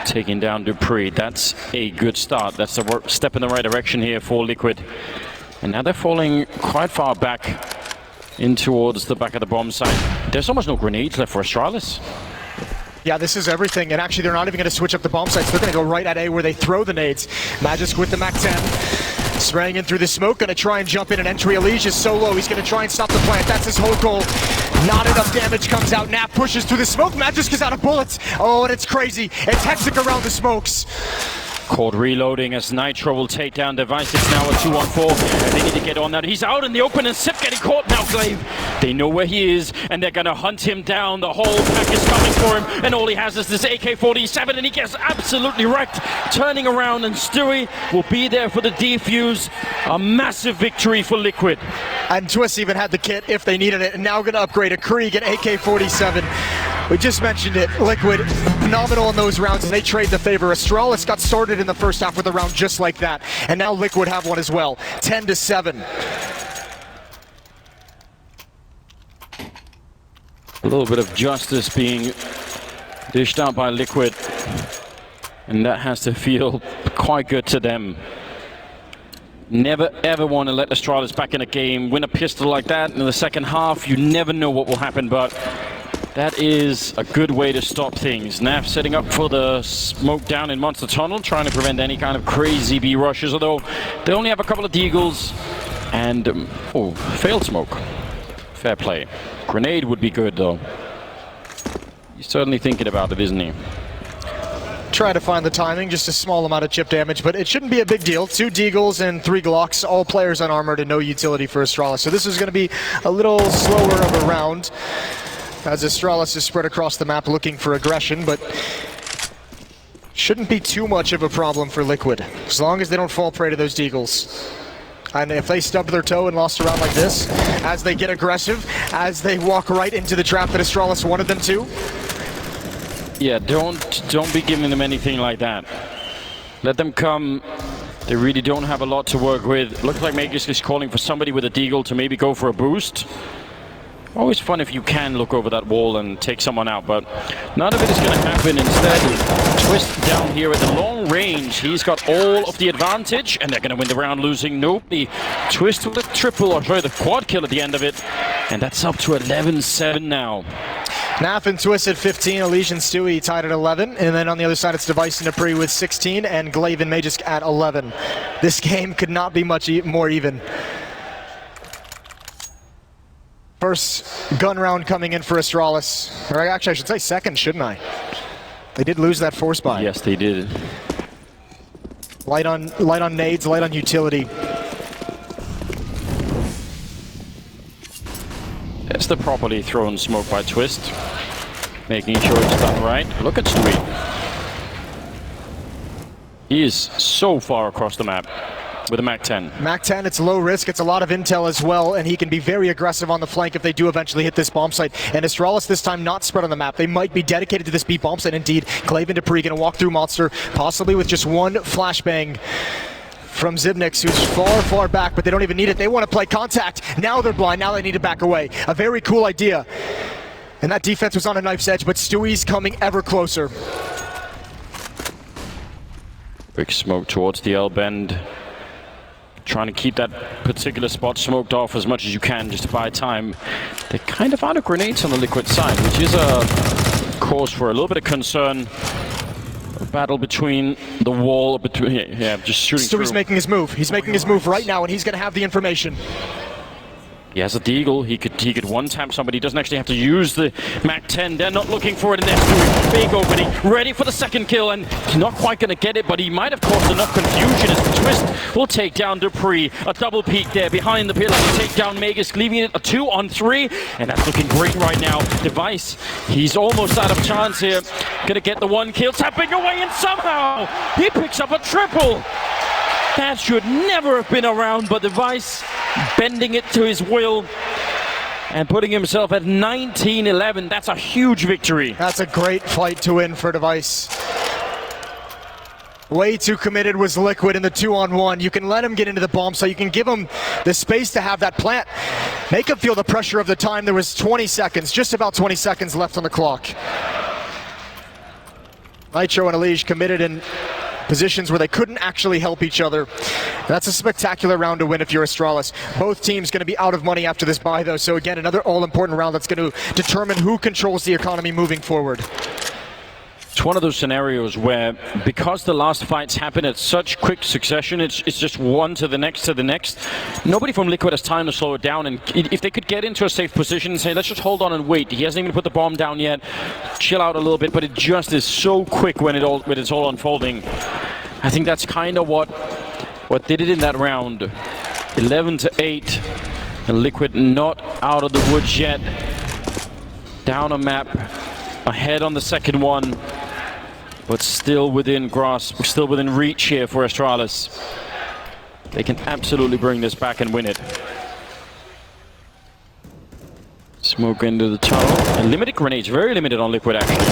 taking down Dupree. That's a good start. That's a step in the right direction here for Liquid. And now they're falling quite far back in towards the back of the bomb site. There's almost no grenades left for Astralis. Yeah, this is everything, and actually they're not even going to switch up the bomb sites. They're going to go right at A where they throw the nades. Magisk with the MAC-10, spraying in through the smoke, going to try and jump in, and entry. Elish is so low, he's going to try and stop the plant. That's his whole goal. Not enough damage comes out. Nap pushes through the smoke. Magisk is out of bullets. Oh, and it's crazy. It's hectic around the smokes. Cord reloading as Nitro will take down Device. It's now a 2-on-4, and they need to get on that. He's out in the open, and Sip getting caught now, Glaive. They know where he is, and they're gonna hunt him down. The whole pack is coming for him, and all he has is this AK-47, and he gets absolutely wrecked. Turning around, and Stewie will be there for the defuse. A massive victory for Liquid. And Twist even had the kit if they needed it, and now gonna upgrade a Krieg, an AK-47. We just mentioned it, Liquid, phenomenal in those rounds, and they trade the favor. Astralis got started in the first half with a round just like that, and now Liquid have one as well, 10-7. A little bit of justice being dished out by Liquid, and that has to feel quite good to them. Never ever want to let Astralis back in a game, win a pistol like that in the second half. You never know what will happen, but that is a good way to stop things. Naf setting up for the smoke down in Monster Tunnel, trying to prevent any kind of crazy B rushes, although they only have a couple of deagles and failed smoke. Fair play. Grenade would be good though. He's certainly thinking about it, isn't he? Try to find the timing, just a small amount of chip damage, but it shouldn't be a big deal. 2 deagles and 3 Glocks, all players unarmored and no utility for Astralis. So this is going to be a little slower of a round, as Astralis is spread across the map looking for aggression, but shouldn't be too much of a problem for Liquid, as long as they don't fall prey to those deagles. And if they stubbed their toe and lost a round like this, as they get aggressive, as they walk right into the trap that Astralis wanted them to. Yeah, don't be giving them anything like that. Let them come. They really don't have a lot to work with. Looks like Magus is calling for somebody with a deagle to maybe go for a boost. Always fun if you can look over that wall and take someone out, but none of it is going to happen. Instead, Twist down here at the long range. He's got all of the advantage, and they're going to win the round losing nobody. Twist with a triple, or sorry, the quad kill at the end of it, and that's up to 11-7 now. Naf and Twist at 15, Elysian Stewie tied at 11, and then on the other side it's Device and Dupree with 16, and Glaive and Magisk at 11. This game could not be much more even. First gun round coming in for Astralis. Or actually, I should say second, shouldn't I? They did lose that force buy. Yes, they did. Light on nades, light on utility. That's the properly thrown smoke by Twist. Making sure it's done right. Look at Stewie. He is so far across the map with a MAC-10. MAC-10, it's low risk, it's a lot of intel as well, and he can be very aggressive on the flank if they do eventually hit this bomb site. And Astralis this time not spread on the map. They might be dedicated to this B bomb site indeed. Glaive and Dupree gonna walk through Monster, possibly with just one flashbang from Zibnix, who's far, far back, but they don't even need it. They want to play contact. Now they're blind, now they need to back away. A very cool idea. And that defense was on a knife's edge, but Stewie's coming ever closer. Quick smoke towards the L bend. Trying to keep that particular spot smoked off as much as you can just to buy time. They're kind of out of grenades on the Liquid side, which is a cause for a little bit of concern. A battle between the wall, between just shooting Stewie's through. making his move. He's making his move right now, and he's going to have the information. He has a deagle. He could one-tap somebody. He doesn't actually have to use the MAC-10. They're not looking for it, and they're doing big opening. Ready for the second kill, and he's not quite going to get it, but he might have caused enough confusion as the Twist will take down Dupree. A double peek there behind the pillar to take down Magus, leaving it a 2-on-3, and that's looking great right now. Device, he's almost out of chance here. Gonna get the one kill, tapping away, and somehow he picks up a triple. That should never have been around, but Device bending it to his will and putting himself at 19-11. That's a huge victory. That's a great fight to win for Device. Way too committed was Liquid in the 2-on-1. You can let him get into the bomb, so you can give him the space to have that plant. Make him feel the pressure of the time. There was 20 seconds, just about 20 seconds left on the clock. Nitro and Elige committed in positions where they couldn't actually help each other. That's a spectacular round to win if you're Astralis. Both teams going to be out of money after this bye though, so again, another all-important round that's going to determine who controls the economy moving forward. It's one of those scenarios where, because the last fights happen at such quick succession, it's just one to the next, nobody from Liquid has time to slow it down, and if they could get into a safe position and say, let's just hold on and wait. He hasn't even put the bomb down yet. Chill out a little bit, but it just is so quick when it's all unfolding. I think that's kind of what did it in that round. 11-8, and Liquid not out of the woods yet. Down a map, ahead on the second one, but still within grasp, still within reach here for Astralis. They can absolutely bring this back and win it. Smoke into the tunnel. And limited grenades, very limited on Liquid actually.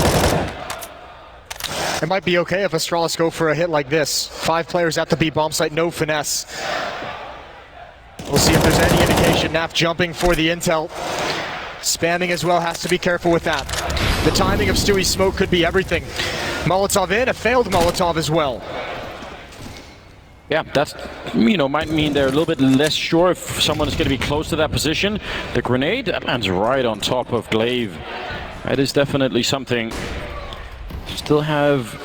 It might be okay if Astralis go for a hit like this. 5 players at the B bomb site, no finesse. We'll see if there's any indication. Naf jumping for the intel. Spamming as well, has to be careful with that. The timing of Stewie's smoke could be everything. Molotov in, a failed Molotov as well. Yeah, that's, might mean they're a little bit less sure if someone is going to be close to that position. The grenade, that lands right on top of Glaive. That is definitely something. Still have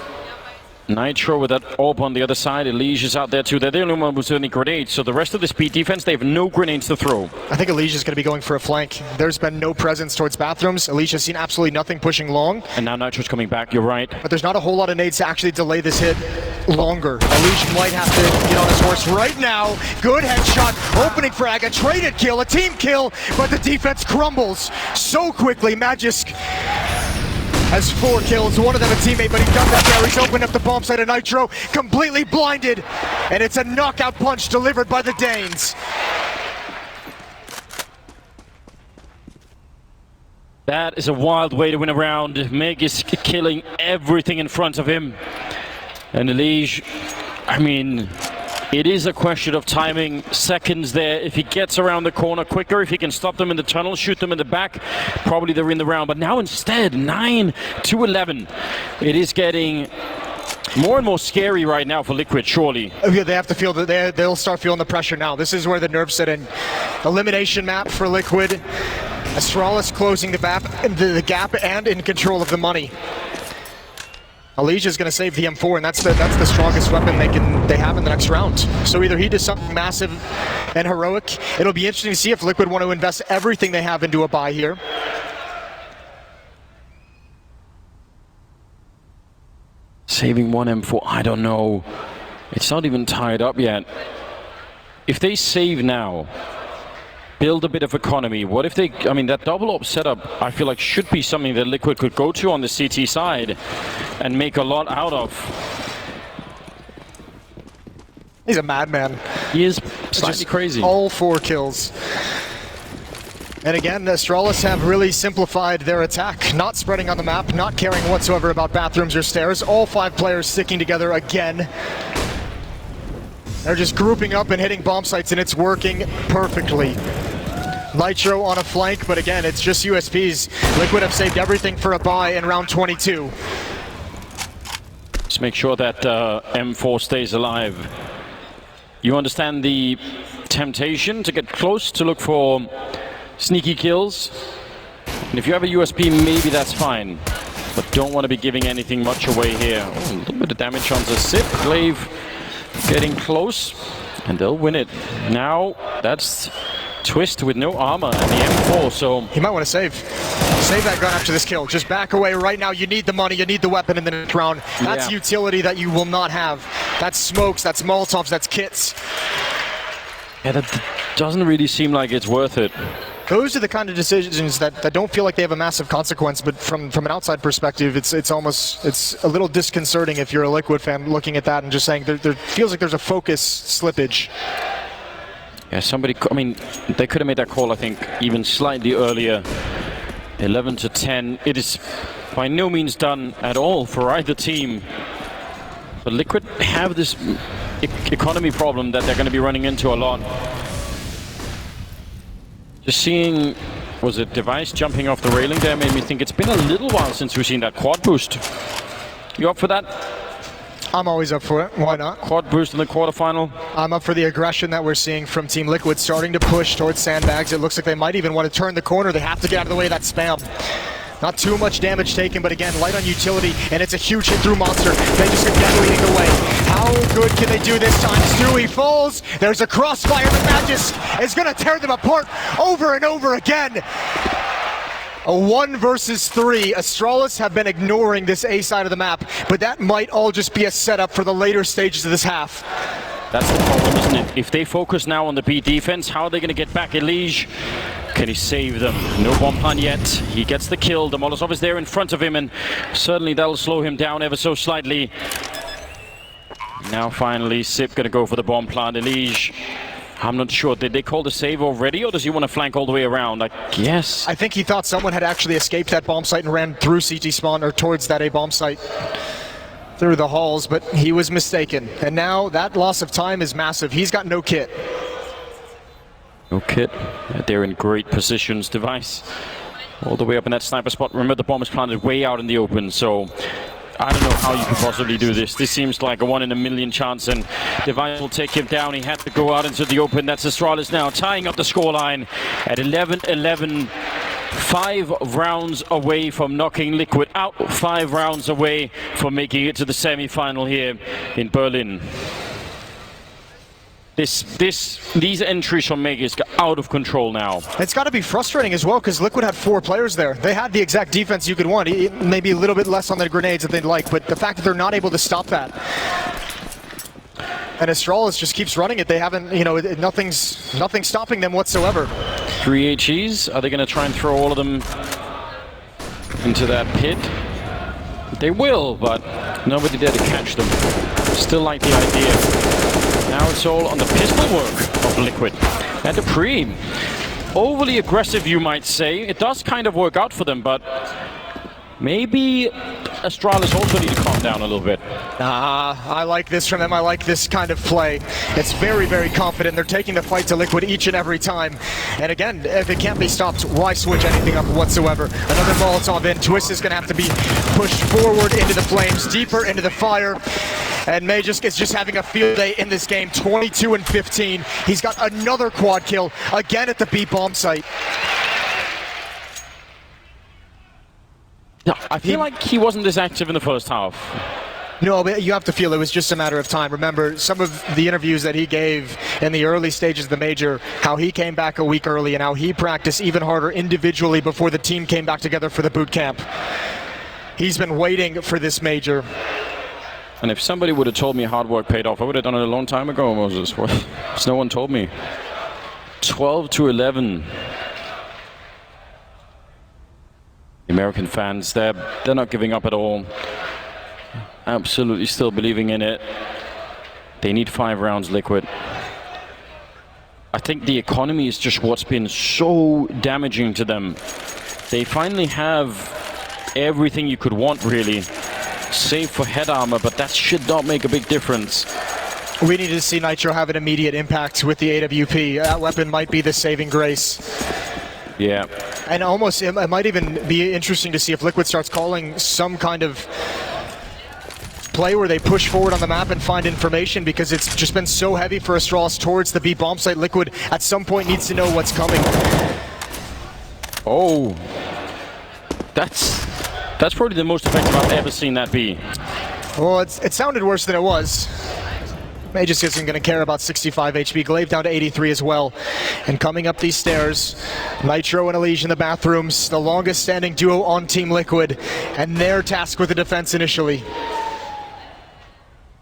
Nitro with that orb on the other side. Elige is out there too. They're the only one who's any grenades. So the rest of the speed defense, they have no grenades to throw. I think Elige is going to be going for a flank. There's been no presence towards bathrooms. Elige has seen absolutely nothing pushing long. And now Nitro's coming back, you're right. But there's not a whole lot of nades to actually delay this hit longer. Elige might have to get on his horse right now. Good headshot, opening frag, a traded kill, a team kill, but the defense crumbles so quickly. Magisk has 4 kills, one of them a teammate, but he doesn't care. He's opened up the bomb site of Nitro, completely blinded, and it's a knockout punch delivered by the Danes. That is a wild way to win a round. Meg is killing everything in front of him. And Elige, it is a question of timing, seconds there. If he gets around the corner quicker, if he can stop them in the tunnel, shoot them in the back, probably they're in the round. But now instead, 9-11. It is getting more and more scary right now for Liquid, surely. Yeah, they have to feel that they'll start feeling the pressure now. This is where the nerves set in. Elimination map for Liquid. Astralis closing the gap and in control of the money. Elige is going to save the M4, and that's the strongest weapon they have in the next round. So either he does something massive and heroic. It'll be interesting to see if Liquid want to invest everything they have into a buy here. Saving one M4, I don't know. It's not even tied up yet. If they save now, build a bit of economy. What if they, that double op setup, I feel like should be something that Liquid could go to on the CT side and make a lot out of. He's a madman. He is slightly crazy. All 4 kills. And again, the Astralis have really simplified their attack, not spreading on the map, not caring whatsoever about bathrooms or stairs. All 5 players sticking together again. They're just grouping up and hitting bomb sites, and it's working perfectly. Nitro on a flank, but again, it's just USPs. Liquid have saved everything for a buy in round 22. Just make sure that M4 stays alive. You understand the temptation to get close, to look for sneaky kills. And if you have a USP, maybe that's fine. But don't want to be giving anything much away here. Oh, a little bit of damage on the Sip. Glaive getting close, and they'll win it. Now, that's Twist with no armor and the M4, so... He might want to save that gun after this kill. Just back away right now. You need the money, you need the weapon in the next round. That's utility that you will not have. That's smokes, that's Molotovs, that's kits. Yeah, that doesn't really seem like it's worth it. Those are the kind of decisions that don't feel like they have a massive consequence, but from an outside perspective, it's a little disconcerting if you're a Liquid fan looking at that and just saying there feels like there's a focus slippage. Yeah, they could have made that call, I think, even slightly earlier. 11-10. It is by no means done at all for either team. But Liquid have this economy problem that they're going to be running into a lot. Just seeing, was it Device jumping off the railing there made me think it's been a little while since we've seen that quad boost. You up for that? I'm always up for it. Why not? Quad boost in the quarterfinal. I'm up for the aggression that we're seeing from Team Liquid, starting to push towards sandbags. It looks like they might even want to turn the corner. They have to get out of the way of that spam. Not too much damage taken, but again, light on utility, and it's a huge hit through Monster. They just get deadly away. How good can they do this time? Stewie falls. There's a crossfire, but Magisk is going to tear them apart over and over again. A 1 versus 3. Astralis have been ignoring this A side of the map, but that might all just be a setup for the later stages of this half. That's the problem, isn't it? If they focus now on the B defense, how are they going to get back Elige? Can he save them? No bomb plan yet. He gets the kill. The Molotov is there in front of him, and certainly that'll slow him down ever so slightly. Now finally, Sip going to go for the bomb plant. Elige, I'm not sure. Did they call the save already, or does he want to flank all the way around? I guess. I think he thought someone had actually escaped that bomb site and ran through CT spawn or towards that A bomb site through the halls, but he was mistaken. And now that loss of time is massive. He's got no kit. No kit. They're in great positions. Device all the way up in that sniper spot. Remember, the bomb is planted way out in the open, so I don't know how you could possibly do this. This seems like a 1 in a million chance, and Device will take him down. He had to go out into the open. That's Astralis now tying up the scoreline at 11-11. 5 rounds away from knocking Liquid out. 5 rounds away from making it to the semi-final here in Berlin. These entries from Vegas got out of control now. It's got to be frustrating as well, because Liquid had 4 players there. They had the exact defense you could want. Maybe a little bit less on the grenades that they'd like, but the fact that they're not able to stop that. And Astralis just keeps running it. They haven't, you know, nothing's stopping them whatsoever. 3 HEs. Are they going to try and throw all of them into that pit? They will, but nobody there to catch them. Still like the idea. Now it's all on the pistol work of Liquid. And the Pre. Overly aggressive, you might say. It does kind of work out for them, but maybe Astralis also need to calm down a little bit. I like this from them. I like this kind of play. It's very, very confident. They're taking the fight to Liquid each and every time. And again, if it can't be stopped, why switch anything up whatsoever? Another Molotov in. Twist is going to have to be pushed forward into the flames, deeper into the fire. And Magisk is just having a field day in this game, 22-15. He's got another quad kill, again at the B bomb site. No, I feel like he wasn't this active in the first half. No, but you have to feel it was just a matter of time. Remember, some of the interviews that he gave in the early stages of the major, how he came back a week early and how he practiced even harder individually before the team came back together for the boot camp. He's been waiting for this major. And if somebody would have told me hard work paid off, I would have done it a long time ago, Moses. No one told me. 12-11. The American fans, they're not giving up at all. Absolutely still believing in it. They need 5 rounds, Liquid. I think the economy is just what's been so damaging to them. They finally have everything you could want, really. Save for head armor, but that should not make a big difference. We need to see Nitro have an immediate impact with the AWP. That weapon might be the saving grace. Yeah. And almost, it might even be interesting to see if Liquid starts calling some kind of play where they push forward on the map and find information, because it's just been so heavy for Astralis towards the B bomb site. Liquid at some point needs to know what's coming. Oh. That's probably the most effective I've ever seen that be. Well, it sounded worse than it was. Magisk isn't going to care about 65 HP. Glaive down to 83 as well. And coming up these stairs, Nitro and Elige in the bathrooms, the longest standing duo on Team Liquid, and their task with the defense initially.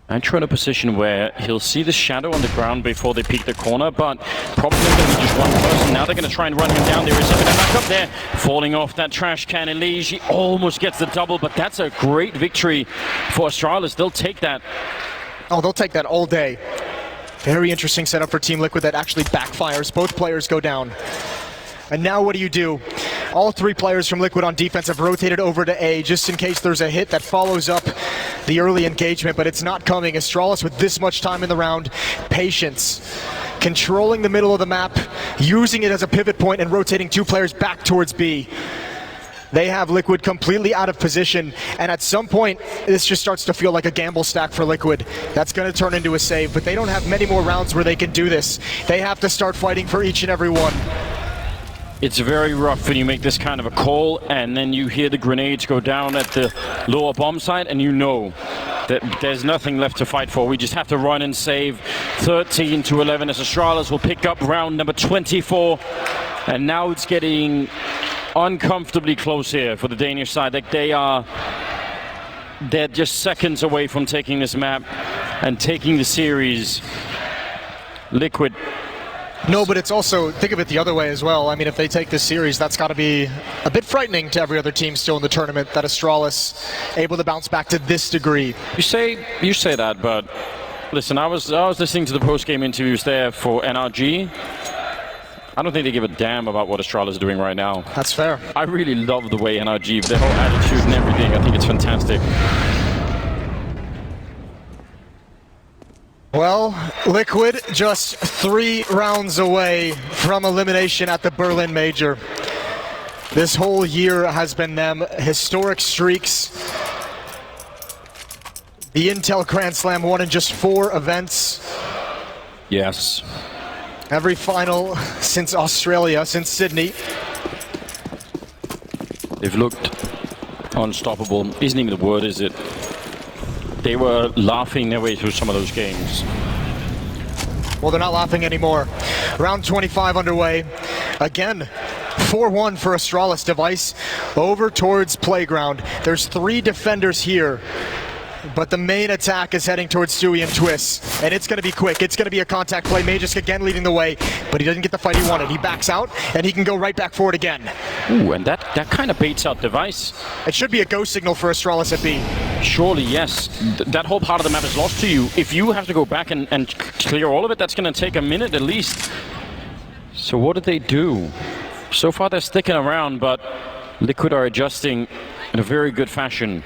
Nitro in a position where he'll see the shadow on the ground before they peek the corner, but probably going to be just one person. Now they're going to try and run him down. There is something back up there, falling off that trash can. Elige, he almost gets the double, but that's a great victory for Astralis. They'll take that. Oh, they'll take that all day. Very interesting setup for Team Liquid that actually backfires. Both players go down. And now what do? All 3 players from Liquid on defense have rotated over to A just in case there's a hit that follows up the early engagement, but it's not coming. Astralis with this much time in the round, patience. Controlling the middle of the map, using it as a pivot point and rotating 2 players back towards B. They have Liquid completely out of position, and at some point, this just starts to feel like a gamble stack for Liquid. That's going to turn into a save, but they don't have many more rounds where they can do this. They have to start fighting for each and every one. It's very rough when you make this kind of a call, and then you hear the grenades go down at the lower bomb site, and you know that there's nothing left to fight for. We just have to run and save. 13-11 as Astralis will pick up round number 24, and now it's getting uncomfortably close here for the Danish side. Like they're just seconds away from taking this map and taking the series. Liquid. No, but it's also, think of it the other way as well. I mean, if they take this series, that's got to be a bit frightening to every other team still in the tournament, that Astralis able to bounce back to this degree. You say that, but listen, I was listening to the post-game interviews there for NRG. I don't think they give a damn about what Astralis is doing right now. That's fair. I really love the way NRG, their whole attitude and everything. I think it's fantastic. Well, Liquid just 3 rounds away from elimination at the Berlin Major. This whole year has been them. Historic streaks. The Intel Grand Slam won in just 4 events. Yes. Every final since Australia, since Sydney. They've looked unstoppable. Isn't even the word, is it? They were laughing their way through some of those games. Well, they're not laughing anymore. Round 25 underway. Again, 4-1 for Astralis. Device over towards Playground. There's 3 defenders here, but the main attack is heading towards Stewie and Twist, and it's going to be quick. It's going to be a contact play. Magisk again leading the way, but he doesn't get the fight he wanted. He backs out, and he can go right back forward again. Ooh, and that kind of baits out Device. It should be a go signal for Astralis at B. Surely, yes. That whole part of the map is lost to you. If you have to go back and clear all of it, that's going to take a minute at least. So what did they do? So far they're sticking around, but Liquid are adjusting in a very good fashion.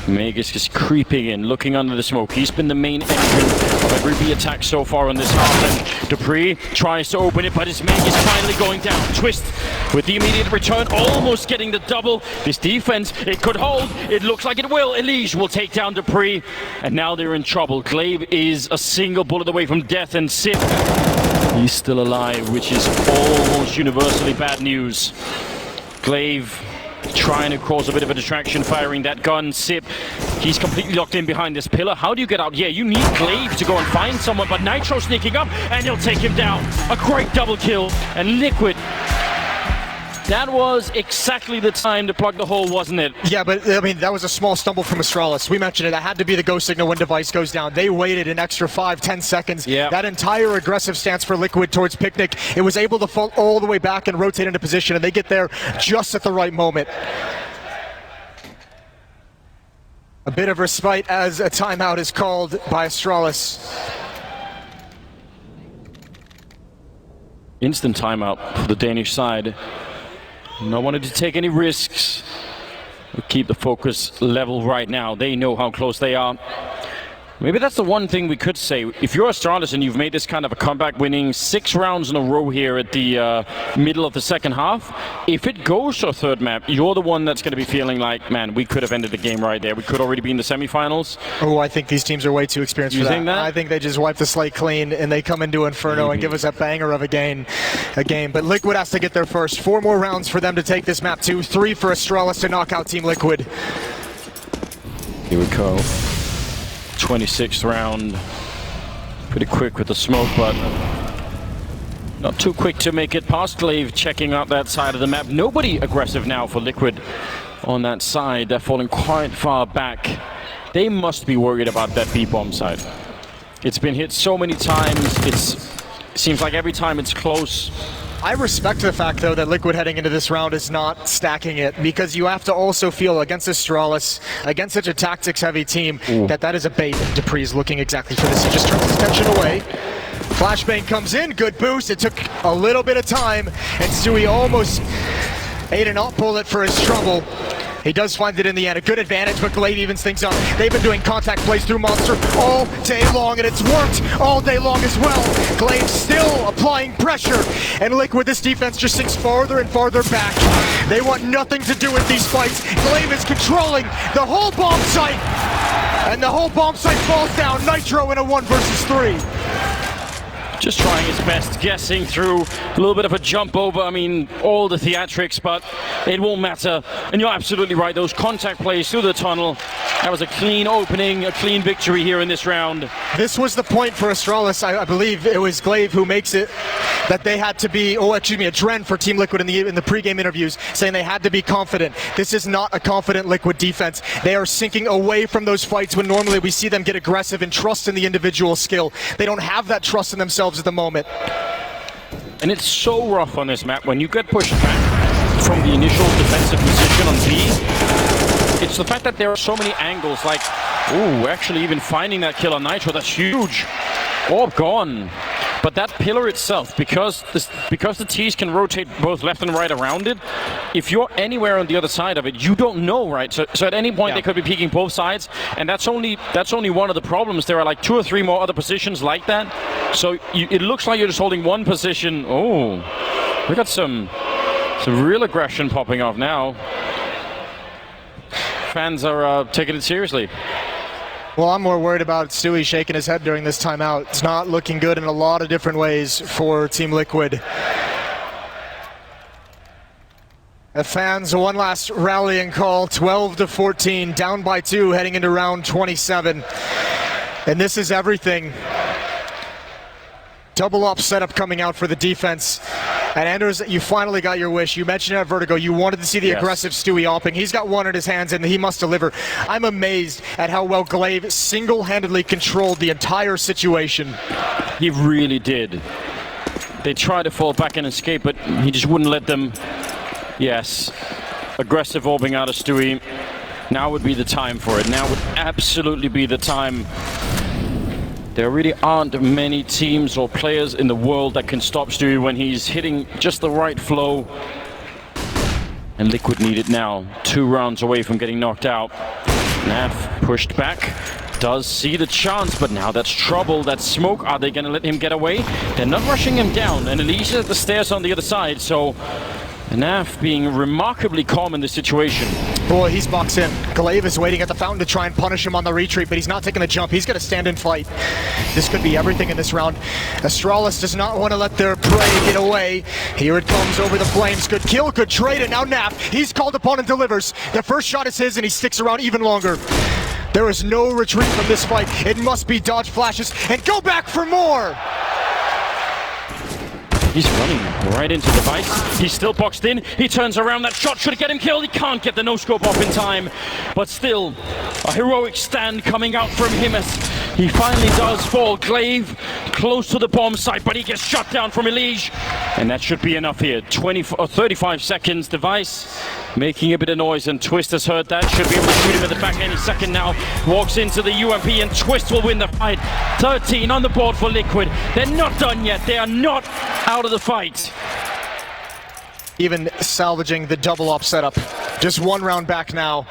Magisk is creeping in, looking under the smoke. He's been the main engine of every B attack so far in this half. And Dupree tries to open it, but his Mag is finally going down. Twist with the immediate return, almost getting the double. This defense, it could hold. It looks like it will. Elige will take down Dupree, and now they're in trouble. Glaive is a single bullet away from death, and Sip, he's still alive, which is almost universally bad news. Glaive trying to cause a bit of a distraction, firing that gun. Sip, he's completely locked in behind this pillar. How do you get out? Yeah, you need Glaive to go and find someone, but Nitro sneaking up, and he'll take him down. A great double kill, and Liquid. That was exactly the time to plug the hole, wasn't it? Yeah, but I mean, that was a small stumble from Astralis. We mentioned it. That had to be the go signal when Device goes down. They waited an extra 5-10 seconds. Yeah. That entire aggressive stance for Liquid towards Picnic, it was able to fall all the way back and rotate into position, and they get there just at the right moment. A bit of respite as a timeout is called by Astralis. Instant timeout for the Danish side. Not wanting to take any risks. We'll keep the focus level right now. They know how close they are. Maybe that's the one thing we could say. If you're Astralis and you've made this kind of a comeback, winning 6 rounds in a row here at the middle of the second half, if it goes to a third map, you're the one that's going to be feeling like, man, we could have ended the game right there. We could already be in the semifinals. Oh, I think these teams are way too experienced for that. You think that? I think they just wipe the slate clean and they come into Inferno and give us a banger of a game. But Liquid has to get there first. 4 more rounds for them to take this map to. 3 for Astralis to knock out Team Liquid. Here we go. 26th round. Pretty quick with the smoke, but not too quick to make it past. Glaive checking out that side of the map. Nobody aggressive now for Liquid on that side. They're falling quite far back. They must be worried about that B-bomb side. It's been hit so many times. It seems like every time it's close. I respect the fact, though, that Liquid heading into this round is not stacking it, because you have to also feel against Astralis, against such a tactics-heavy team, that is a bait. Dupree's looking exactly for this. He just turns his attention away. Flashbang comes in, good boost. It took a little bit of time, and Stewie almost ate an up bullet for his trouble. He does find it in the end. A good advantage, but Glaive evens things up. They've been doing contact plays through Monster all day long, and it's worked all day long as well. Glaive still applying pressure, and Liquid, this defense just sinks farther and farther back. They want nothing to do with these fights. Glaive is controlling the whole bomb site, and the whole bomb site falls down. Nitro in a 1 versus 3. just trying his best, guessing through a little bit of a jump over. I mean, all the theatrics, but it won't matter. And you're absolutely right, those contact plays through the tunnel. That was a clean opening, a clean victory here in this round. This was the point for Astralis. I believe it was Glaive who makes it that they had to be, Adren for Team Liquid in the pregame interviews, saying they had to be confident. This is not a confident Liquid defense. They are sinking away from those fights when normally we see them get aggressive and trust in the individual skill. They don't have that trust in themselves at the moment. And it's so rough on this map when you get pushed back from the initial defensive position on B. It's the fact that there are so many angles, like, ooh, actually even finding that kill on Nitro, that's huge. Orb gone. But that pillar itself, because the T's can rotate both left and right around it, if you're anywhere on the other side of it, you don't know, right? So at any point they could be peeking both sides, and that's only one of the problems. There are like 2 or 3 more other positions like that. So it looks like you're just holding one position. Oh, we got some real aggression popping off now. Fans are taking it seriously. Well, I'm more worried about Stewie shaking his head during this timeout. It's not looking good in a lot of different ways for Team Liquid. The fans, one last rallying call, 12-14, down by 2, heading into round 27. And this is everything. Double up setup coming out for the defense. And Anders, you finally got your wish. You mentioned it at Vertigo. You wanted to see the aggressive Stewie opping. He's got one in his hands, and he must deliver. I'm amazed at how well Glaive single-handedly controlled the entire situation. He really did. They tried to fall back and escape, but he just wouldn't let them. Yes, aggressive orbing out of Stewie. Now would be the time for it. Now would absolutely be the time. There really aren't many teams or players in the world that can stop Stewie when he's hitting just the right flow. And Liquid need it now. 2 rounds away from getting knocked out. Naf pushed back. Does see the chance, but now that's trouble. That's smoke. Are they going to let him get away? They're not rushing him down. And Elise at the stairs on the other side. So Naf being remarkably calm in this situation. Boy, he's boxed in. Glaive is waiting at the fountain to try and punish him on the retreat, but he's not taking the jump. He's going to stand and fight. This could be everything in this round. Astralis does not want to let their prey get away. Here it comes over the flames. Good kill, good trade, and now Naf. He's called upon and delivers. The first shot is his, and he sticks around even longer. There is no retreat from this fight. It must be dodge flashes and go back for more. He's running right into the Device. He's still boxed in. He turns around. That shot should get him killed. He can't get the no-scope off in time. But still, a heroic stand coming out from him as he finally does fall. Glaive close to the bomb site, but he gets shot down from Elige. And that should be enough here. 35 seconds. Device making a bit of noise, and Twist has heard that. Should be able to shoot him at the back any second now. Walks into the UMP, and Twist will win the fight. 13 on the board for Liquid. They're not done yet. They are not out of the fight. Even salvaging the double op setup. Just 1 round back now.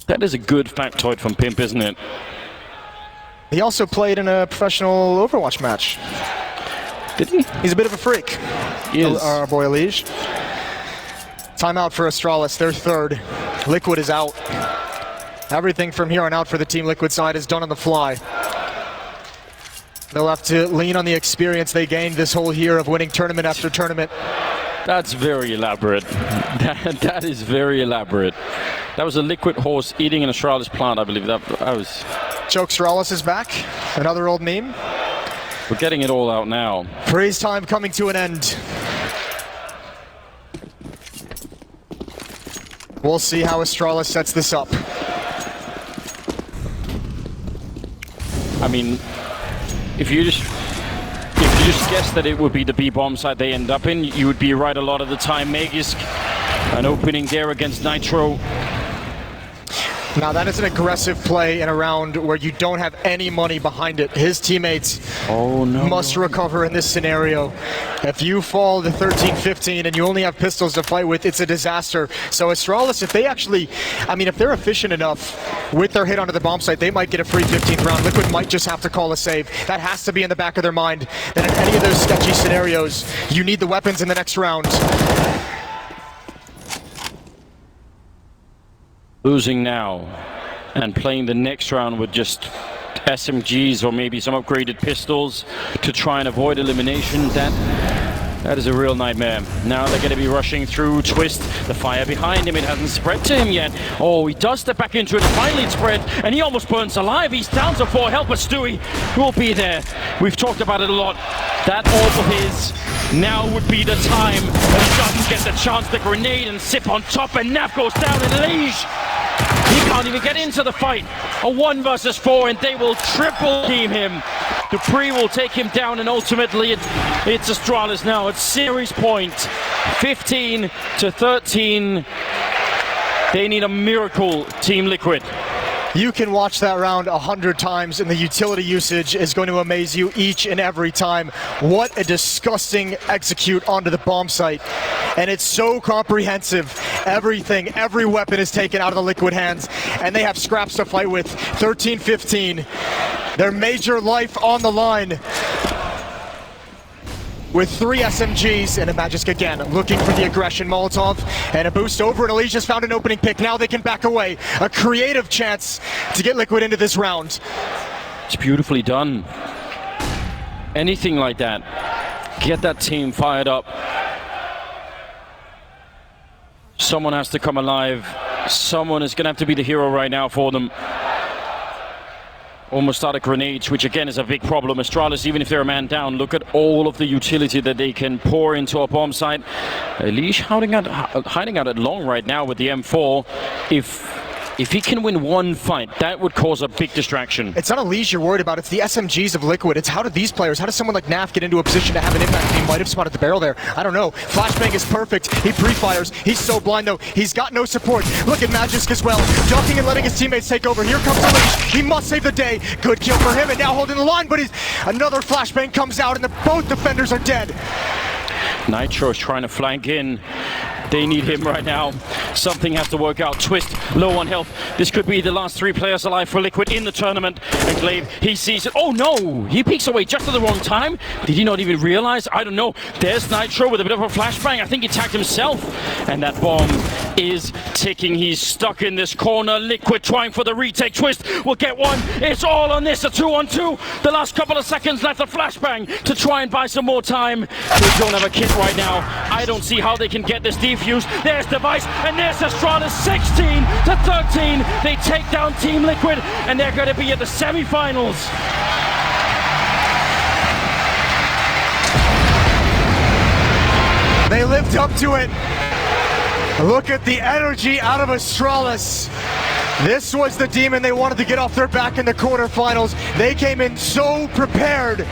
That is a good factoid from Pimp, isn't it? He also played in a professional Overwatch match. Did he? He's a bit of a freak. He is. Our boy Elige. Timeout for Astralis, they're third. Liquid is out. Everything from here on out for the Team Liquid side is done on the fly. They'll have to lean on the experience they gained this whole year of winning tournament after tournament. That's very elaborate. That is very elaborate. That was a Liquid horse eating an Astralis plant, I believe. That was... Joke Astralis is back. Another old meme. We're getting it all out now. Freeze time coming to an end. We'll see how Astralis sets this up. I mean, if you just guess that it would be the B bomb site they end up in, you would be right a lot of the time. Magisk, an opening there against Nitro. Now that is an aggressive play in a round where you don't have any money behind it. His teammates must recover in this scenario. If you fall to 13-15 and you only have pistols to fight with, it's a disaster. So Astralis, if they actually, if they're efficient enough with their hit onto the bomb site, they might get a free 15th round. Liquid might just have to call a save. That has to be in the back of their mind. That in any of those sketchy scenarios, you need the weapons in the next round. Losing now and playing the next round with just SMGs or maybe some upgraded pistols to try and avoid elimination. That is a real nightmare. Now they're going to be rushing through Twist. The fire behind him, it hasn't spread to him yet. Oh, he does step back into it. Finally it spread, and he almost burns alive. He's down to 4. Help us, Stewie. Will be there. We've talked about it a lot. That orb of his, now would be the time. But he doesn't get the chance. The grenade and Sip on top, and Nav goes down in Liege. He can't even get into the fight. A 1 versus 4, and they will triple team him. Dupree will take him down, and ultimately it's Astralis now at series point. 15-13. They need a miracle, Team Liquid. You can watch that round 100 times, and the utility usage is going to amaze you each and every time. What a disgusting execute onto the bomb site. And it's so comprehensive. Everything, every weapon is taken out of the Liquid hands, and they have scraps to fight with. 13-15. Their major life on the line. With 3 SMGs and a Magisk again, looking for the aggression. Molotov and a boost over, and Elise just found an opening pick. Now they can back away. A creative chance to get Liquid into this round. It's beautifully done. Anything like that, get that team fired up. Someone has to come alive. Someone is going to have to be the hero right now for them. Almost out of grenades, which again is a big problem. Astralis, even if they're a man down, look at all of the utility that they can pour into a bomb site. Elish hiding out at long right now with the M4. If he can win one fight, that would cause a big distraction. It's not Elise you're worried about, it's the SMGs of Liquid. It's how do these players, how does someone like Naf get into a position to have an impact? He might have spotted the barrel there. I don't know. Flashbang is perfect. He pre-fires. He's so blind though. He's got no support. Look at Magisk as well. Ducking and letting his teammates take over. Here comes Elise. He must save the day. Good kill for him, and now holding the line, but another flashbang comes out, and both defenders are dead. Nitro is trying to flank in. They need him right now. Something has to work out. Twist, low on health. This could be the last 3 players alive for Liquid in the tournament. And Glaive, he sees it. Oh no! He peeks away just at the wrong time. Did he not even realize? I don't know. There's Nitro with a bit of a flashbang. I think he tagged himself. And that bomb is ticking. He's stuck in this corner. Liquid trying for the retake. Twist will get one. It's all on this. A 2-on-2. The last couple of seconds left. A flashbang to try and buy some more time. They don't have a kit right now. I don't see how they can get this defuse. There's Device, and there's Astralis. 16-13. They take down Team Liquid, and they're going to be at the semifinals. They lived up to it. Look at the energy out of Astralis. This was the demon they wanted to get off their back in the quarterfinals. They came in so prepared.